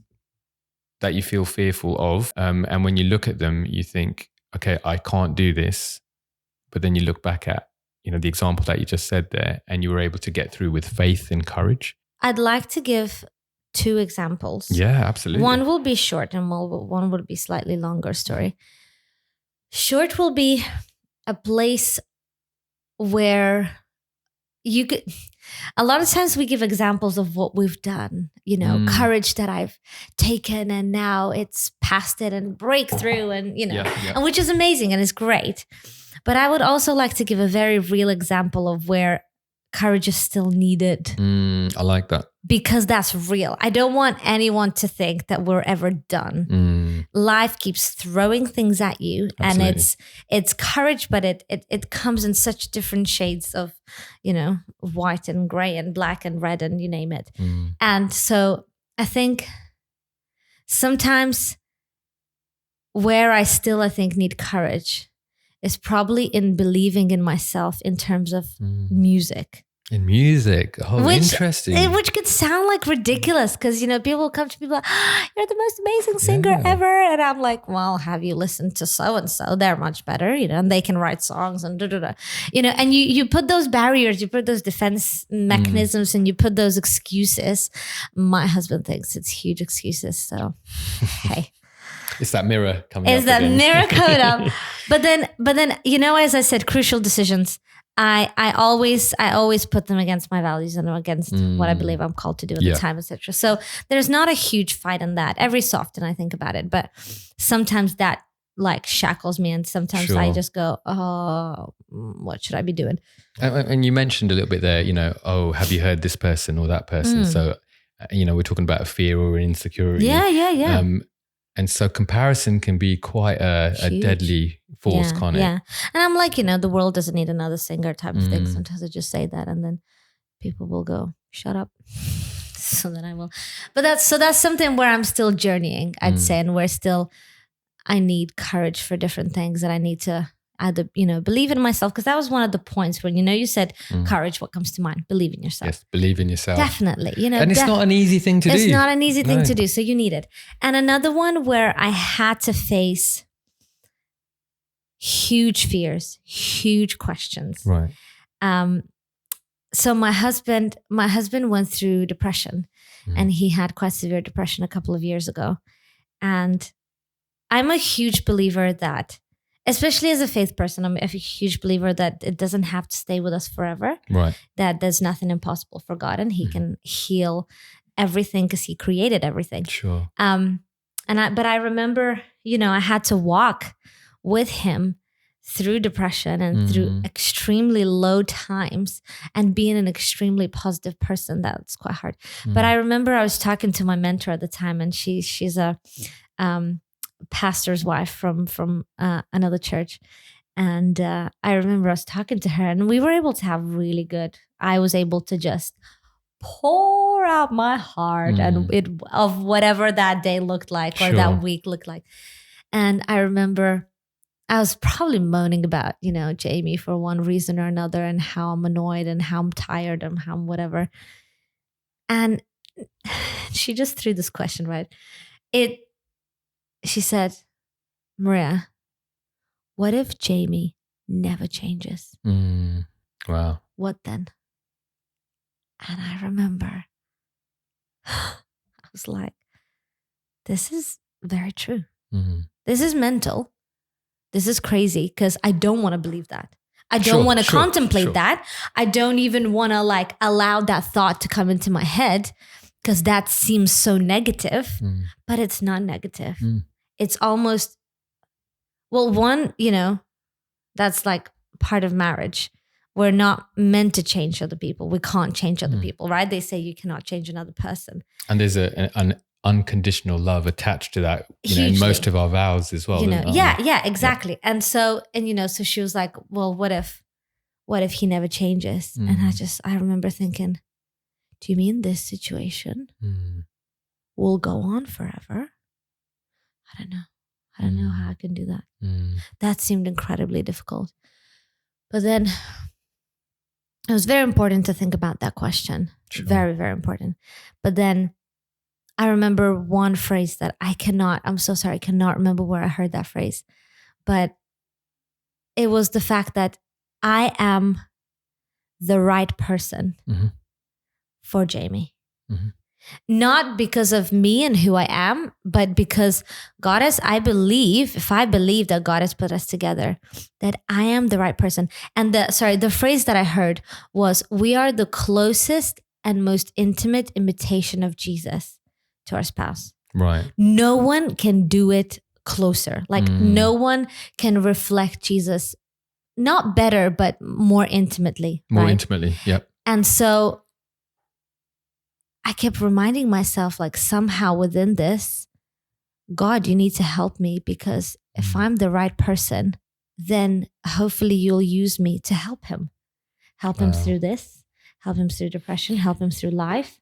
that you feel fearful of, and when you look at them, you think, okay, I can't do this. But then you look back at, the example that you just said there, and you were able to get through with faith and courage. I'd like to give 2 examples. Yeah, absolutely. One will be short and one will be slightly longer story. Short will be a place where you could, a lot of times we give examples of what we've done, courage that I've taken and now it's past it and breakthrough and, and which is amazing and it's great. But I would also like to give a very real example of where courage is still needed. I like that. Because that's real. I don't want anyone to think that we're ever done. Life keeps throwing things at you. Absolutely. And it's courage, but it comes in such different shades of, white and gray and black and red and you name it. And so I think sometimes where I think need courage is probably in believing in myself in terms of music. In music? Oh, interesting. Which could sound like ridiculous because, people come to me like, you're the most amazing singer ever. And I'm like, well, have you listened to so-and-so? They're much better, and they can write songs and da-da-da. And you put those barriers, you put those defense mechanisms and you put those excuses. My husband thinks it's huge excuses. So, hey. It's that mirror coming up. It's that mirror coming up. But then, as I said, crucial decisions. I always put them against my values and against what I believe I'm called to do at the time, etc. So there's not a huge fight in that. Every so often I think about it, but sometimes that like shackles me, and sometimes I just go, oh, what should I be doing? And you mentioned a little bit there, have you heard this person or that person? So, we're talking about a fear or an insecurity. Yeah. And so comparison can be quite a deadly force, can't it? Yeah. And I'm like, the world doesn't need another singer type of thing. Sometimes I just say that and then people will go, shut up. So then I will. But that's something where I'm still journeying, I'd say. And where still I need courage for different things, and I need to either, believe in myself. Because that was one of the points when, you said courage, what comes to mind? Believe in yourself. Yes, believe in yourself. Definitely. And it's not an easy thing to do. It's not an easy thing to do. So you need it. And another one where I had to face huge fears, huge questions. Right. So my husband went through depression, and he had quite severe depression a couple of years ago. And I'm a huge believer that, especially as a faith person, I'm a huge believer that it doesn't have to stay with us forever. Right. That there's nothing impossible for God, and he can heal everything because he created everything. Sure. But I remember, I had to walk with him through depression and through extremely low times, and being an extremely positive person. That's quite hard. But I remember I was talking to my mentor at the time, and she's a pastor's wife from another church. And I remember I was talking to her, and we were able to have really good, I was able to just pour out my heart and of whatever that day looked like or that week looked like. And I remember I was probably moaning about, Jamie for one reason or another, and how I'm annoyed and how I'm tired and how I'm whatever. And she just threw this question, right? She said, Marija, what if Jamie never changes? Wow. What then? And I remember, I was like, this is very true. This is mental. This is crazy, because I don't want to believe that. I don't want to contemplate that. I don't even want to allow that thought to come into my head, because that seems so negative, but it's not negative. It's almost, one, that's like part of marriage. We're not meant to change other people. We can't change other people, right? They say you cannot change another person. And there's an unconditional love attached to that, in most of our vows as well. Yeah, exactly. Yeah. And so she was like, well, what if he never changes? And I remember thinking, do you mean this situation will go on forever? I don't know how I can do that. That seemed incredibly difficult. But then it was very important to think about that question. Sure. Very, very important. But then I remember one phrase that I'm so sorry, I cannot remember where I heard that phrase. But it was the fact that I am the right person for Jamie. Not because of me and who I am, but because if I believe that God has put us together, that I am the right person. And the phrase that I heard was, we are the closest and most intimate imitation of Jesus to our spouse. Right. No one can do it closer. No one can reflect Jesus, not better, but more intimately. More intimately, yep. And so I kept reminding myself, like, somehow within this, God, you need to help me, because if I'm the right person, then hopefully you'll use me to help him. Help him through this, help him through depression, help him through life,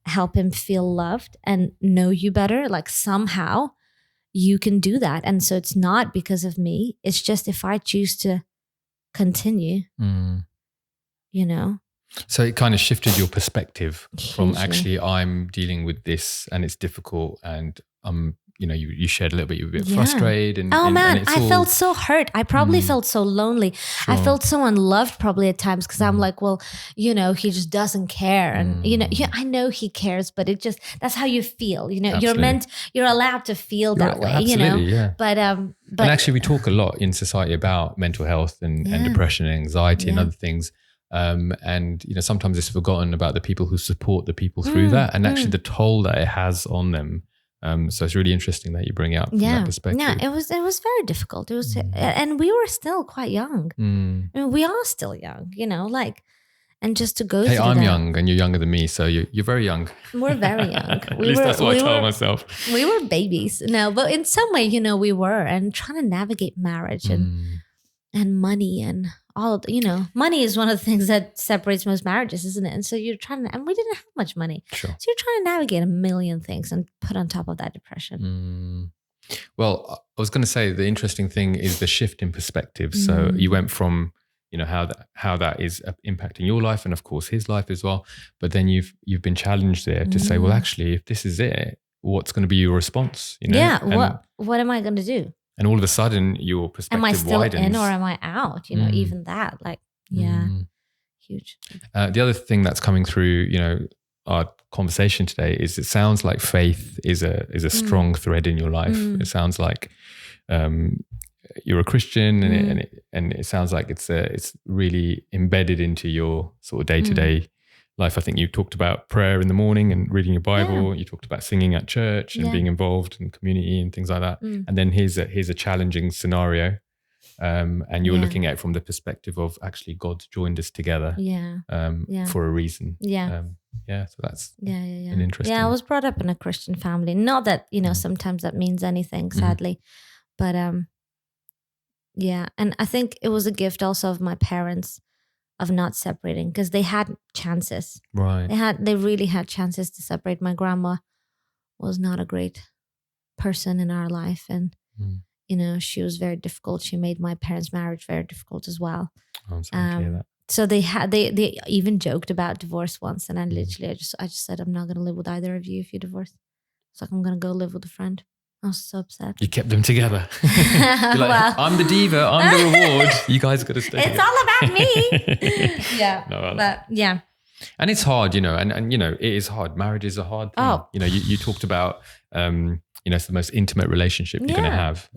help him feel loved and know you better. Like, somehow you can do that. And so it's not because of me. It's just if I choose to continue, you know. So it kind of shifted your perspective from Hugely. actually, I'm dealing with this and it's difficult, and you shared a little bit, you were a bit frustrated. And, I felt so hurt. I probably felt so lonely. Sure. I felt so unloved probably at times, because I'm like, well, he just doesn't care. And, I know he cares, but that's how you feel. Absolutely. You're allowed to feel that way, absolutely, yeah. But and actually we talk a lot in society about mental health and depression and anxiety and other things. And sometimes it's forgotten about the people who support the people through that, and actually the toll that it has on them. So it's really interesting that you bring it up from that perspective. Yeah, it was very difficult. It was, and we were still quite young. I mean, we are still young, and just to go through that. Hey, I'm young and you're younger than me, so you're very young. We're very young. At least that's what I tell myself. We were babies. No, but in some way, we were, and trying to navigate marriage and money and all of money is one of the things that separates most marriages, isn't it? And so you're trying to, and we didn't have much money. Sure. So you're trying to navigate a million things and put on top of that depression. Well, I was going to say the interesting thing is the shift in perspective. So you went from, how that is impacting your life and of course his life as well. But then you've been challenged there to say, well, actually, if this is it, what's going to be your response? Yeah. What am I going to do? And all of a sudden, your perspective widens. Am I still in or am I out? Even that, huge. The other thing that's coming through, our conversation today is it sounds like faith is a strong thread in your life. It sounds like you're a Christian, and it sounds like it's really embedded into your sort of day-to-day life. I think you talked about prayer in the morning and reading your Bible. You talked about singing at church and being involved in community and things like that. And then here's a challenging scenario, and you're looking at it from the perspective of actually God's joined us together for a reason. So that's an interesting. Yeah, I was brought up in a Christian family. Not that sometimes that means anything, sadly, but and I think it was a gift also of my parents of not separating, because they had chances. Right. They really had chances to separate. My grandma was not a great person in our life, and she was very difficult. She made my parents' marriage very difficult as well. I'm sorry to hear that. So they even joked about divorce once, and I just said, I'm not going to live with either of you if you divorce. It's like, I'm going to go live with a friend. I was so upset. You kept them together. You're like, I'm the diva, I'm the reward. You guys got to stay together. It's all about me. Yeah. No, but yeah. And it's hard, and it is hard. Marriage is a hard thing. Oh. You talked about, it's the most intimate relationship you're going to have.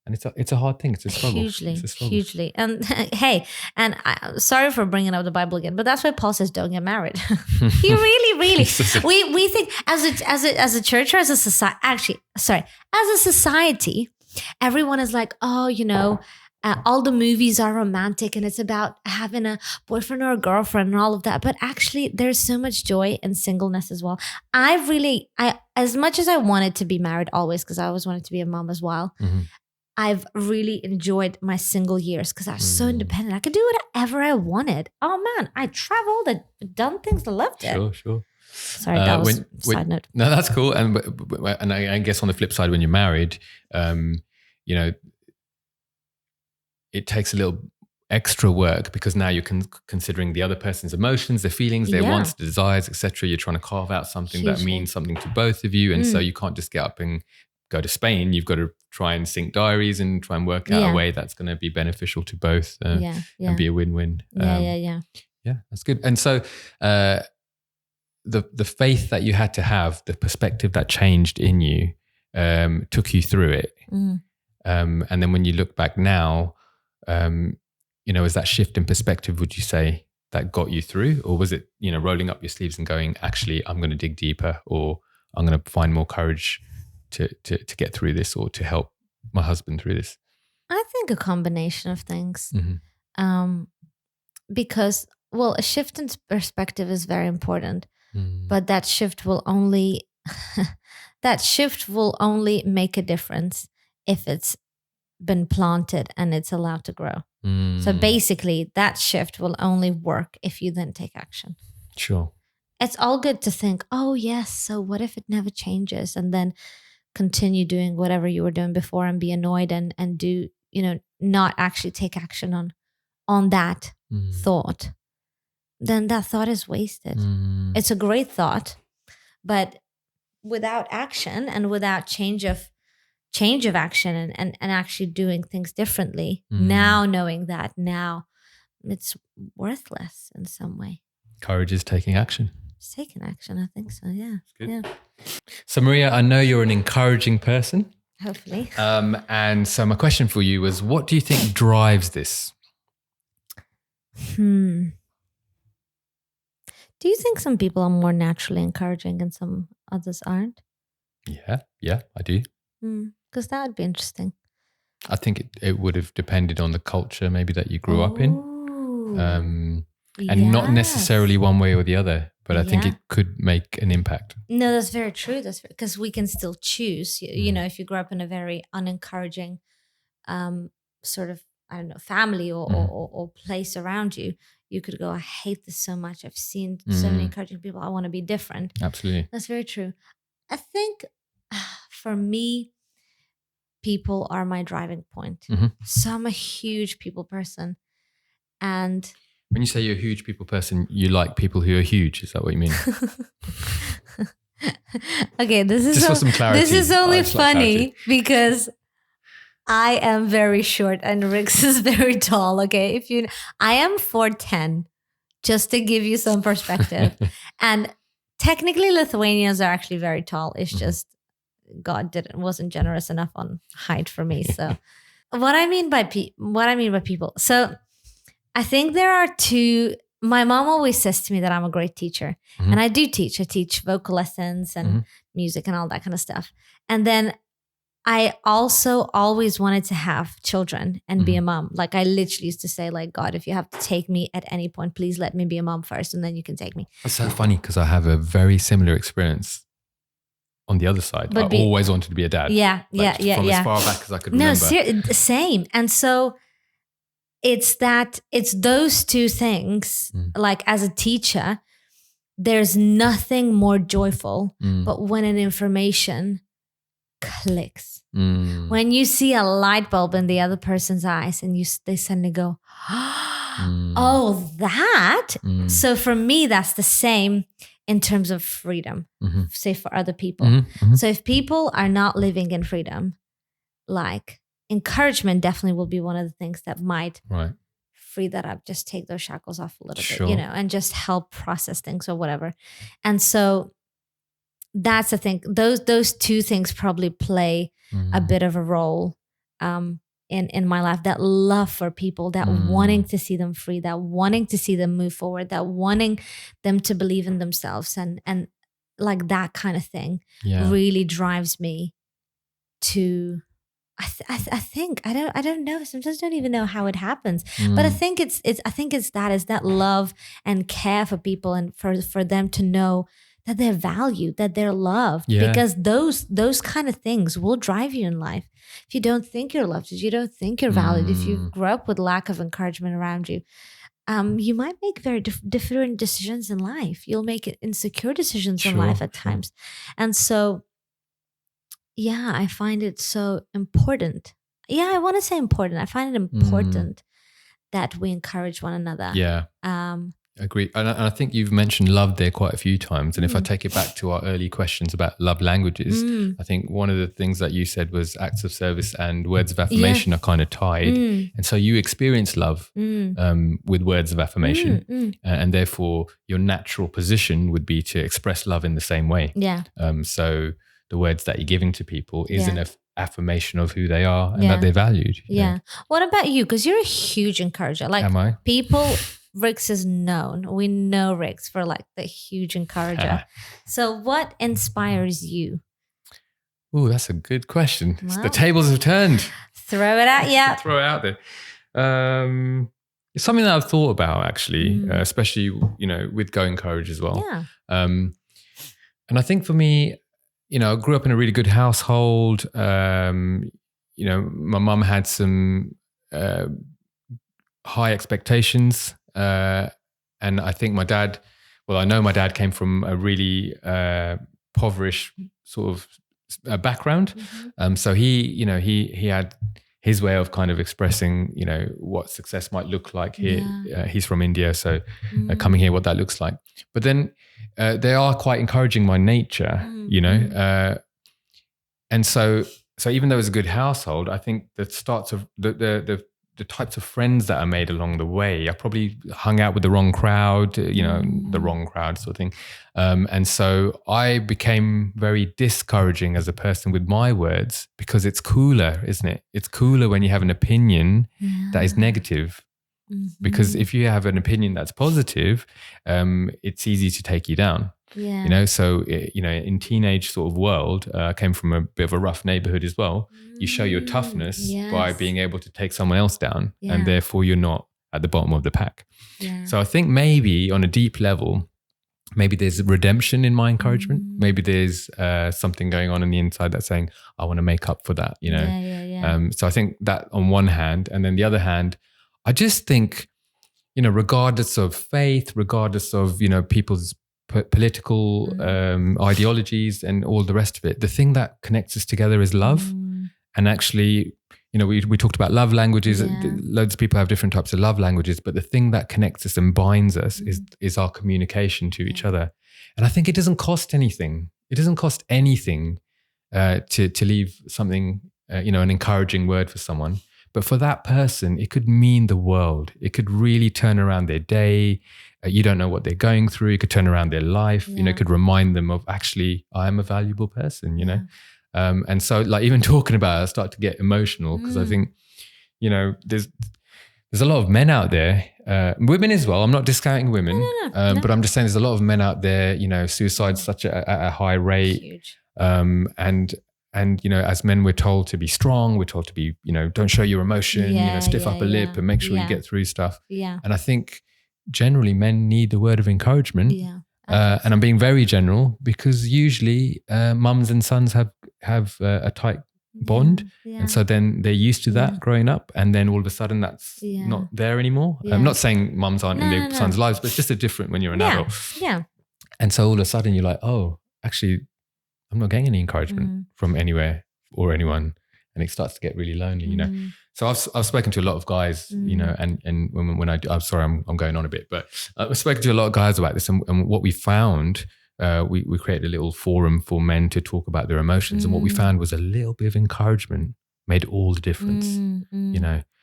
And it's a hard thing. It's a struggle. Hugely. And hey, and sorry for bringing up the Bible again, but that's why Paul says, don't get married. You really, we think as a church or as a society, as a society, everyone is like, oh, all the movies are romantic and it's about having a boyfriend or a girlfriend and all of that. But actually there's so much joy in singleness as well. I as much as I wanted to be married always, because I always wanted to be a mom as well, I've really enjoyed my single years because I was so independent. I could do whatever I wanted. Oh man, I traveled, I'd done things, I loved it. Sure. Sorry, that was side note. No, that's cool. And I guess on the flip side, when you're married, it takes a little extra work because now you're considering the other person's emotions, their feelings, their wants, their desires, etc. You're trying to carve out something that means something to both of you, and so you can't just get up and go to Spain. You've got to try and sync diaries and try and work out a way that's going to be beneficial to both and be a win-win. Yeah, that's good. And so the faith that you had to have, the perspective that changed in you, took you through it. And then when you look back now, is that shift in perspective, would you say, that got you through? Or was it, rolling up your sleeves and going, actually, I'm going to dig deeper, or I'm going to find more courage to get through this, or to help my husband through this? I think a combination of things. Because well, a shift in perspective is very important, but that shift will only make a difference if it's been planted and it's allowed to grow. So basically, that shift will only work if you then take action. Sure. It's all good to think, oh yes, so what if it never changes, and then continue doing whatever you were doing before and be annoyed and do, not actually take action on that thought. Then that thought is wasted. It's a great thought, but without action and without change of action and actually doing things differently, now knowing that, now it's worthless in some way. Courage is taking action. It's taking action, I think so, yeah. Yeah. So Marija, I know you're an encouraging person. Hopefully. And so my question for you was, what do you think drives this? Do you think some people are more naturally encouraging and some others aren't? Yeah, I do. Because that would be interesting. I think it would have depended on the culture maybe that you grew up in. And not necessarily one way or the other, but I think it could make an impact. No, that's very true. That's because we can still choose. You know, if you grew up in a very unencouraging sort of, I don't know, family or place around you, you could go, I hate this so much. I've seen so many encouraging people. I want to be different. Absolutely. That's very true. I think for me, people are my driving point. So I'm a huge people person. And when you say you're a huge people person, you like people who are huge. Is that what you mean? Okay, this is just for some clarity. This is only funny because I am very short and Rix is very tall. Okay, I am 4'10", just to give you some perspective. And technically, Lithuanians are actually very tall. It's just God wasn't generous enough on height for me. So, what I mean by people. So, I think there are two. My mom always says to me that I'm a great teacher, and I do teach. I teach vocal lessons and music and all that kind of stuff. And then I also always wanted to have children and be a mom. Like I literally used to say, like, God, if you have to take me at any point, please let me be a mom first, and then you can take me. That's so funny because I have a very similar experience. On the other side, I always wanted to be a dad. Yeah. From as far back as I could remember. No, same. And so it's those two things. Like as a teacher, there's nothing more joyful, but when an information clicks. When you see a light bulb in the other person's eyes and they suddenly go, oh, that. So for me, that's the same in terms of freedom, say for other people. So if people are not living in freedom, like encouragement definitely will be one of the things that might free that up, just take those shackles off a little bit, and just help process things or whatever. And so that's the thing. Those two things probably play a bit of a role in my life. That love for people, that wanting to see them free, that wanting to see them move forward, that wanting them to believe in themselves, and like that kind of thing really drives me to. I think I don't know. Sometimes I don't even know how it happens, but I think it's that love and care for people, and for them to know that they're valued, that they're loved, because those kind of things will drive you in life. If you don't think you're loved, if you don't think you're valued, if you grow up with lack of encouragement around you, you might make very different decisions in life. You'll make insecure decisions in life at times. And so, yeah, I find it so important. Yeah, I want to say important. I find it important that we encourage one another. Yeah. Agree. And I think you've mentioned love there quite a few times. And if I take it back to our early questions about love languages, I think one of the things that you said was acts of service and words of affirmation are kind of tied. And so you experience love with words of affirmation. And therefore your natural position would be to express love in the same way. Yeah. So the words that you're giving to people is an affirmation of who they are and that they're valued. Yeah. What about you? Because you're a huge encourager. Like, am I? People... Rix is known. We know Rix for like the huge encourager. So what inspires you? Oh, that's a good question. Well, the tables have turned. Throw it out. Yeah. Throw it out there. It's something that I've thought about actually, especially, with Going Courage as well. Yeah. And I think for me, I grew up in a really good household. My mum had some high expectations. And I think my dad, I know my dad came from a really impoverished sort of background. So he had his way of kind of expressing, what success might look like here. Yeah. He's from India, so coming here, what that looks like. But then they are quite encouraging by nature, and so even though it's a good household, I think the starts of the types of friends that are made along the way, I probably hung out with the wrong crowd, the wrong crowd sort of thing. And so I became very discouraging as a person with my words, because it's cooler, isn't it? It's cooler when you have an opinion that is negative. Because if you have an opinion that's positive, it's easy to take you down. Yeah. So in teenage sort of world, I came from a bit of a rough neighborhood as well. You show your toughness by being able to take someone else down, and therefore you're not at the bottom of the pack. Yeah. So I think maybe on a deep level, maybe there's redemption in my encouragement. Maybe there's something going on the inside that's saying, I want to make up for that, So I think that on one hand, and then the other hand, I just think, regardless of faith, regardless of, people's political ideologies and all the rest of it, the thing that connects us together is love. And actually, we talked about love languages. Loads of people have different types of love languages, but the thing that connects us and binds us is our communication to each other. And I think it doesn't cost anything. It doesn't cost anything to leave something, an encouraging word for someone. But for that person, it could mean the world. It could really turn around their day. You don't know what they're going through. It could turn around their life. It could remind them of, actually, I am a valuable person, And so, like, even talking about it, I start to get emotional, because I think, there's a lot of men out there, women as well. I'm not discounting women, No. But I'm just saying there's a lot of men out there, suicide's such at a high rate. Huge. And as men, we're told to be strong. We're told to be, don't show your emotion, stiff upper lip and make sure you get through stuff. Yeah. And I think generally men need the word of encouragement. Yeah. And I'm being very general, because usually mums and sons have a tight bond. And so then they're used to that growing up. And then all of a sudden that's not there anymore. I'm not saying mums aren't in their sons' lives, but it's just a different when you're an adult. Yeah. And so all of a sudden you're like, oh, actually, I'm not getting any encouragement from anywhere or anyone. And it starts to get really lonely, So I've spoken to a lot of guys, and when I'm sorry, I'm going on a bit, but I've spoken to a lot of guys about this, and what we found, we created a little forum for men to talk about their emotions, and what we found was a little bit of encouragement made all the difference,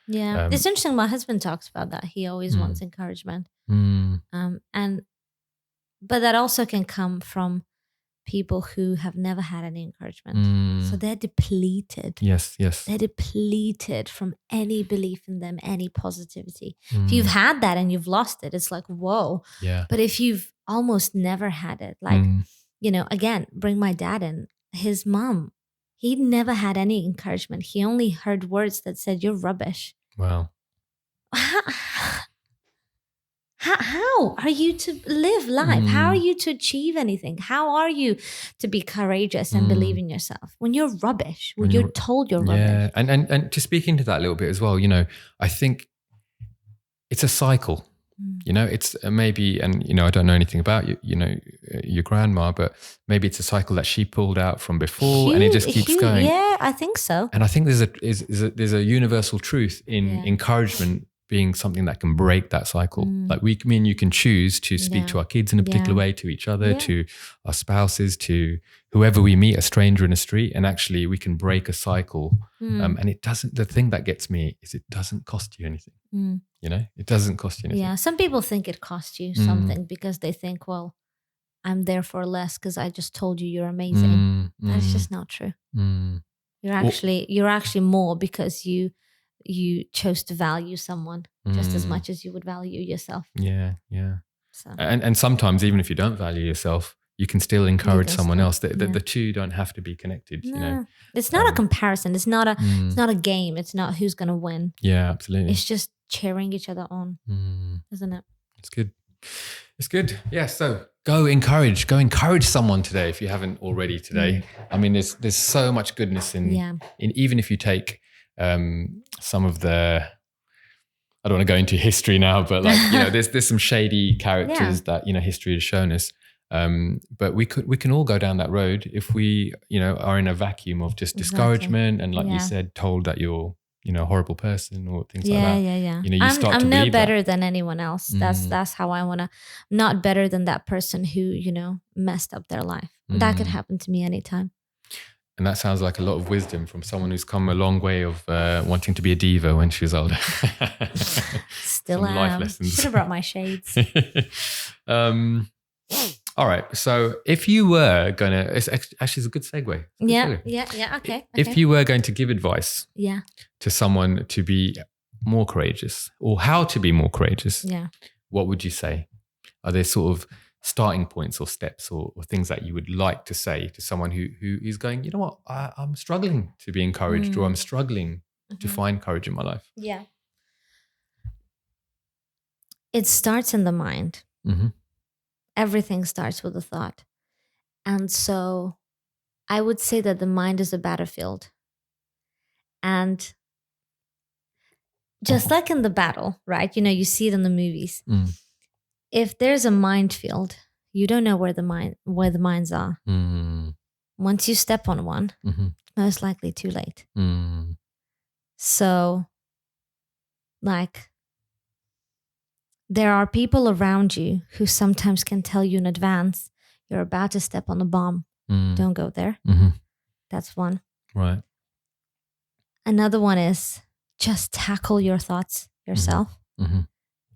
Yeah, it's interesting. My husband talks about that. He always wants encouragement, but that also can come from people who have never had any encouragement. So they're depleted. Yes. They're depleted from any belief in them, any positivity. If you've had that and you've lost it, it's like, whoa. Yeah. But if you've almost never had it, like, again, bring my dad in. His mom, he never had any encouragement. He only heard words that said, you're rubbish. Wow. How are you to live life? How are you to achieve anything? How are you to be courageous and believe in yourself when you're rubbish, when you're told you're rubbish? And to speak into that a little bit as well, I think it's a cycle. It's maybe, and I don't know anything about your grandma, but maybe it's a cycle that she pulled out from before, and it just keeps going. Yeah, I think so. And I think there's a universal truth in encouragement being something that can break that cycle. Like me and you can choose to speak to our kids in a particular way, to each other, to our spouses, to whoever we meet, a stranger in the street, and actually we can break a cycle. And it doesn't, the thing that gets me is it doesn't cost you anything. It doesn't cost you anything. Yeah, some people think it costs you something because they think, well, I'm there for less because I just told you you're amazing. That's just not true. You're actually more because you chose to value someone just as much as you would value yourself. Yeah. So. And sometimes even if you don't value yourself, you can still encourage someone else. The two don't have to be connected. It's not a comparison. It's not a game. It's not who's going to win. Yeah, absolutely. It's just cheering each other on, isn't it? It's good. It's good. Yeah. So go encourage someone today if you haven't already today. I mean, there's so much goodness in even if you take some of the, I don't want to go into history now, but like, there's some shady characters that, history has shown us. But we can all go down that road if we, are in a vacuum of just discouragement and, like you said, told that you're, a horrible person or things like that. Yeah. You start to I'm believe no better than anyone else. That's how I want to. Not better than that person who messed up their life. That could happen to me anytime. And that sounds like a lot of wisdom from someone who's come a long way of wanting to be a diva when she was older. Still am. Life lessons. Should have brought my shades. All right. So if you were going to, it's actually a good segue. Yeah. Okay. If you were going to give advice to someone to be more courageous or how to be more courageous, what would you say? Are there sort of starting points or steps or things that you would like to say to someone who is going, you know what, I'm struggling to be encouraged or I'm struggling to find courage in my life? Yeah. It starts in the mind. Everything starts with a thought. And so I would say that the mind is a battlefield. And just like in the battle, right? You see it in the movies. If there's a minefield, you don't know where the mines are. Once you step on one, it's most likely too late. So, like, there are people around you who sometimes can tell you in advance, you're about to step on a bomb. Don't go there. That's one. Right. Another one is just tackle your thoughts yourself.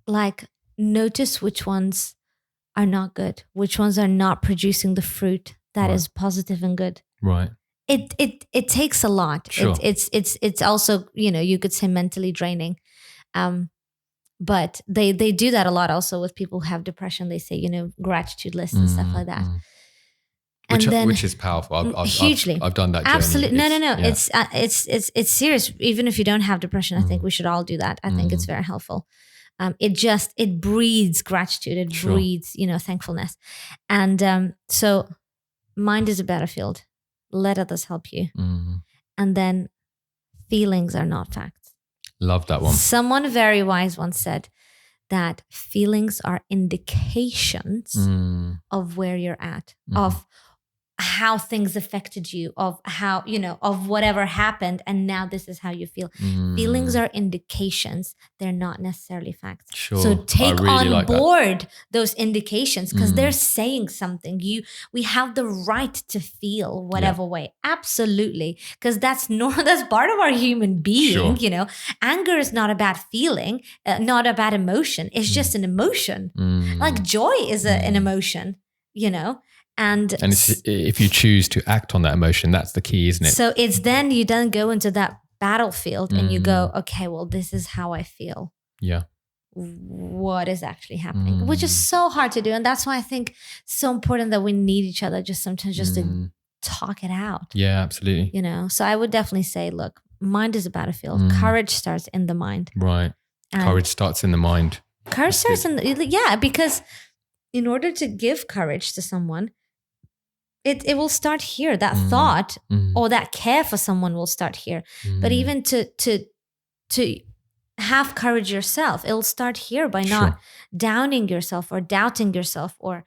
Like, notice which ones are not good, which ones are not producing the fruit that is positive and good. Right. It takes a lot. Sure. It's also, you could say mentally draining. But they do that a lot also with people who have depression. They say, gratitude lists and stuff like that. Which is powerful. Hugely. I've done that. Absolutely. Journey. No. Yeah. It's serious. Even if you don't have depression, I think we should all do that. I think it's very helpful. It breeds gratitude. It breeds, thankfulness. And so mind is a battlefield. Let others help you. And then feelings are not facts. Love that one. Someone very wise once said that feelings are indications of where you're at, of how things affected you, of how, of whatever happened. And now this is how you feel. Feelings are indications. They're not necessarily facts. Sure. So take really on board those indications because they're saying something. We have the right to feel whatever way. Absolutely. Because that's part of our human being, Anger is not a bad feeling, not a bad emotion. It's just an emotion. Like joy is an emotion, And it's, if you choose to act on that emotion, that's the key, isn't it? So it's then you then go into that battlefield and you go, okay, well, this is how I feel. Yeah. What is actually happening? Which is so hard to do. And that's why I think it's so important that we need each other just sometimes just to talk it out. Yeah, absolutely. So I would definitely say, look, mind is a battlefield. Courage starts in the mind. Right. And courage starts in the mind. Courage starts because in order to give courage to someone, it will start here. That thought or that care for someone will start here. But even to have courage yourself, it'll start here by not downing yourself or doubting yourself or,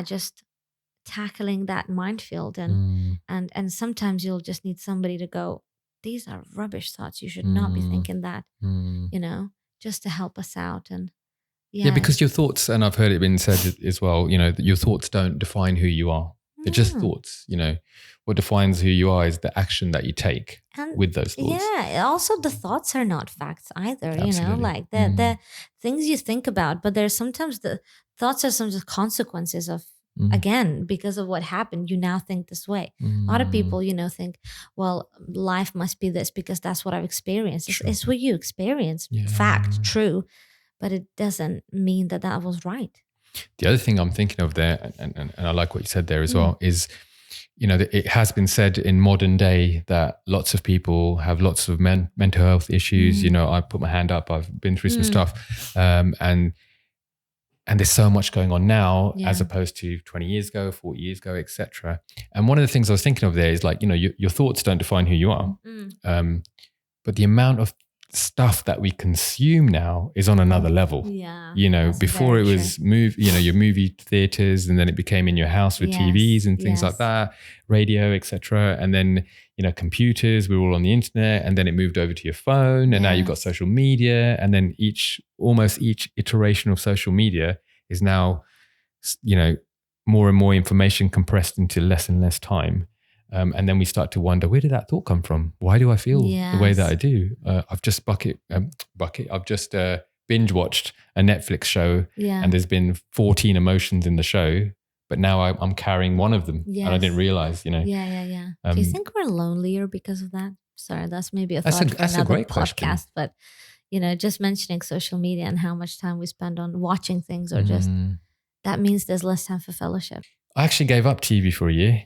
just tackling that minefield. And sometimes you'll just need somebody to go, these are rubbish thoughts. You should not be thinking that, just to help us out. And yeah, because your thoughts, and I've heard it been said as well, that your thoughts don't define who you are. They're just thoughts, What defines who you are is the action that you take with those thoughts. Yeah, also the thoughts are not facts either, Absolutely. Like the things you think about, but there's sometimes the thoughts are some consequences of, again, because of what happened, you now think this way. A lot of people, think, well, life must be this because that's what I've experienced. It's what you experienced, fact, true, but it doesn't mean that was right. The other thing I'm thinking of there, and I like what you said there as well, is, it has been said in modern day that lots of people have lots of mental health issues. I put my hand up. I've been through some stuff, and there's so much going on now as opposed to 20 years ago, 40 years ago, etc. And one of the things I was thinking of there is like, your thoughts don't define who you are, but the amount of stuff that we consume now is on another level. Before it was your movie theaters, and then it became in your house with TVs and things like that, radio, etc. And then computers, we were all on the internet, and then it moved over to your phone, and now you've got social media, and then almost each iteration of social media is now more and more information compressed into less and less time. And then we start to wonder, where did that thought come from? Why do I feel the way that I do? I've just binge watched a Netflix show, and there's been 14 emotions in the show, but now I'm carrying one of them, and I didn't realize, Do you think we're lonelier because of that? Sorry, that's maybe a thought for another a great podcast, but just mentioning social media and how much time we spend on watching things, or just that means there's less time for fellowship. I actually gave up TV for a year.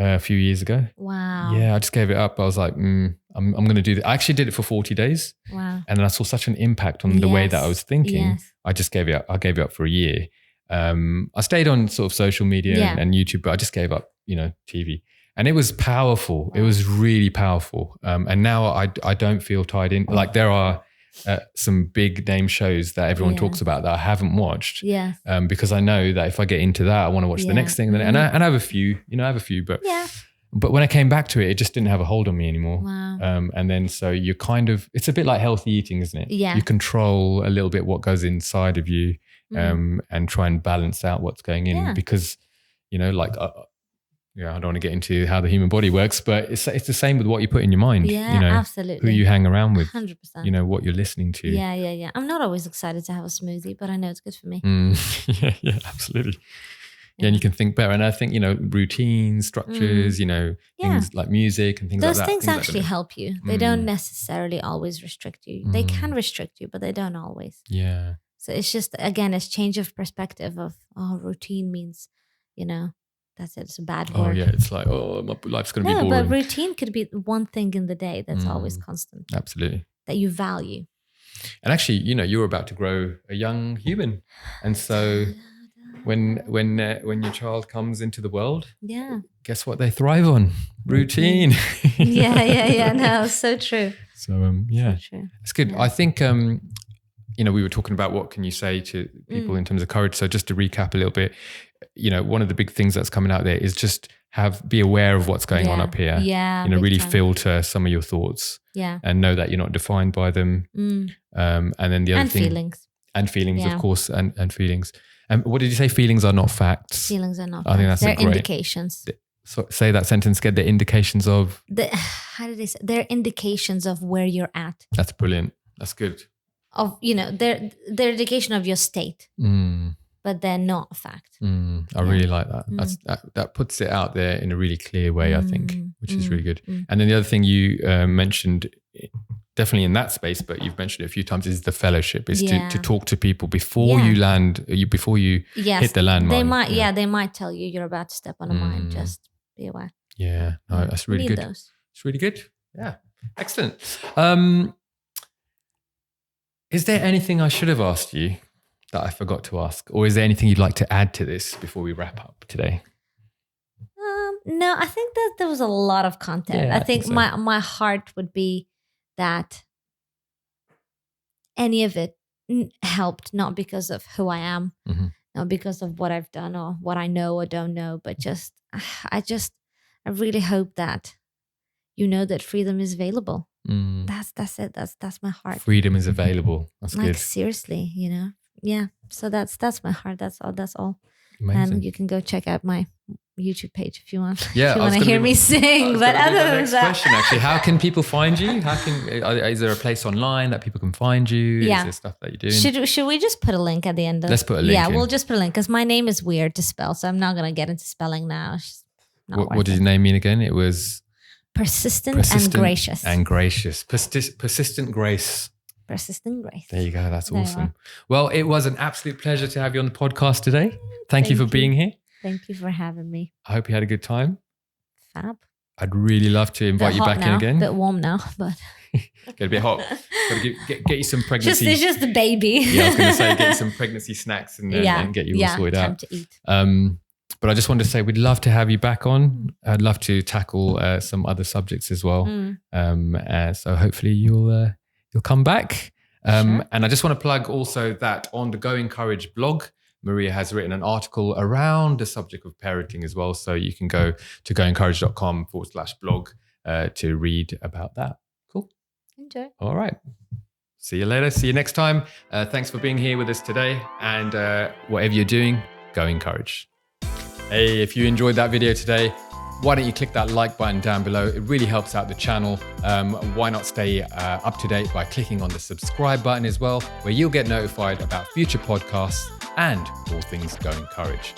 A few years ago. Wow. Yeah, I just gave it up. I was like, I'm going to do that. I actually did it for 40 days. Wow. And then I saw such an impact on the way that I was thinking. I just gave it up. I gave it up for a year. I stayed on sort of social media and YouTube, but I just gave up, TV. And it was powerful. Wow. It was really powerful. And now I don't feel tied in. Like there are some big name shows that everyone talks about that I haven't watched. Because I know that if I get into that, I want to watch the next thing. And I have a few, but when I came back to it, it just didn't have a hold on me anymore. Wow. And then so you're it's a bit like healthy eating, isn't it? Yeah. You control a little bit what goes inside of you, and try and balance out what's going in because, I don't want to get into how the human body works, but it's the same with what you put in your mind. Absolutely. Who you hang around with, 100%. What you're listening to. Yeah. I'm not always excited to have a smoothie, but I know it's good for me. Yeah, absolutely. Yeah, and you can think better. And I think, routines, structures, things like music and things like that. Those things actually help you. They don't necessarily always restrict you. They can restrict you, but they don't always. Yeah. So it's just, again, it's change of perspective of, routine means, that's it. It's a bad word. Oh, yeah. It's like, my life's going to be boring. No, but routine could be one thing in the day that's always constant. Absolutely. That you value. And actually, you're about to grow a young human. And so when your child comes into the world, guess what they thrive on? Routine. Yeah. No, so true. So, So true. It's good. Yeah. I think, we were talking about what can you say to people in terms of courage. So just to recap a little bit, one of the big things that's coming out there is just be aware of what's going on up here. Yeah. Really filter some of your thoughts. Yeah. And know that you're not defined by them. And then the other thing. And feelings, of course, and feelings. And what did you say? Feelings are not facts. Feelings are not facts. I think that's They're great indications. So say that sentence again. They're indications of. How did they say? They're indications of where you're at. That's brilliant. That's good. They're indication of your state, but they're not a fact. I really like that. That puts it out there in a really clear way, I think, which is really good. And then the other thing you mentioned, definitely in that space, but you've mentioned it a few times, is the fellowship, is to talk to people before you land, before you hit the landmine. They might tell you you're about to step on a mine. Just be aware. Yeah, no, that's really good. Those. It's really good. Yeah, excellent. Is there anything I should have asked you that I forgot to ask? Or is there anything you'd like to add to this before we wrap up today? No, I think that there was a lot of content. Yeah, I think so. my heart would be that any of it helped, not because of who I am, not because of what I've done or what I know or don't know, but I really hope that that freedom is available. That's it. That's my heart. Freedom is available. That's good. Seriously, Yeah. So that's my heart. That's all. Amazing. And you can go check out my YouTube page if you want. Yeah, if you want to hear me sing. But other than that, question actually, how can people find you? Is there a place online that people can find you? Yeah. Is there stuff that you're doing? Should we just put a link at the end of? Let's put a link. Yeah, in. we'll just put a link because my name is weird to spell, so I'm not gonna get into spelling now. It's not What did your name mean again? It was persistent and gracious. And gracious. Persistent grace. Persistent grace. There you go. That's awesome. Well, it was an absolute pleasure to have you on the podcast today. Thank you for being here. Thank you for having me. I hope you had a good time. Fab. I'd really love to invite you back in again. A bit warm now, but get a bit hot. Got to get you some pregnancy. It's just the baby. Yeah, I was going to say get you some pregnancy snacks and get you all sorted time out. To eat. But I just wanted to say we'd love to have you back on. I'd love to tackle some other subjects as well. So hopefully you'll come back. Sure. And I just want to plug also that on the Go Encourage blog, Marija has written an article around the subject of parenting as well. So you can go to goencourage.com/blog to read about that. Cool. Enjoy. All right. See you later. See you next time. Thanks for being here with us today. And whatever you're doing, go encourage. Hey, if you enjoyed that video today, why don't you click that like button down below? It really helps out the channel. Why not stay up to date by clicking on the subscribe button as well, where you'll get notified about future podcasts and all things Go Encourage.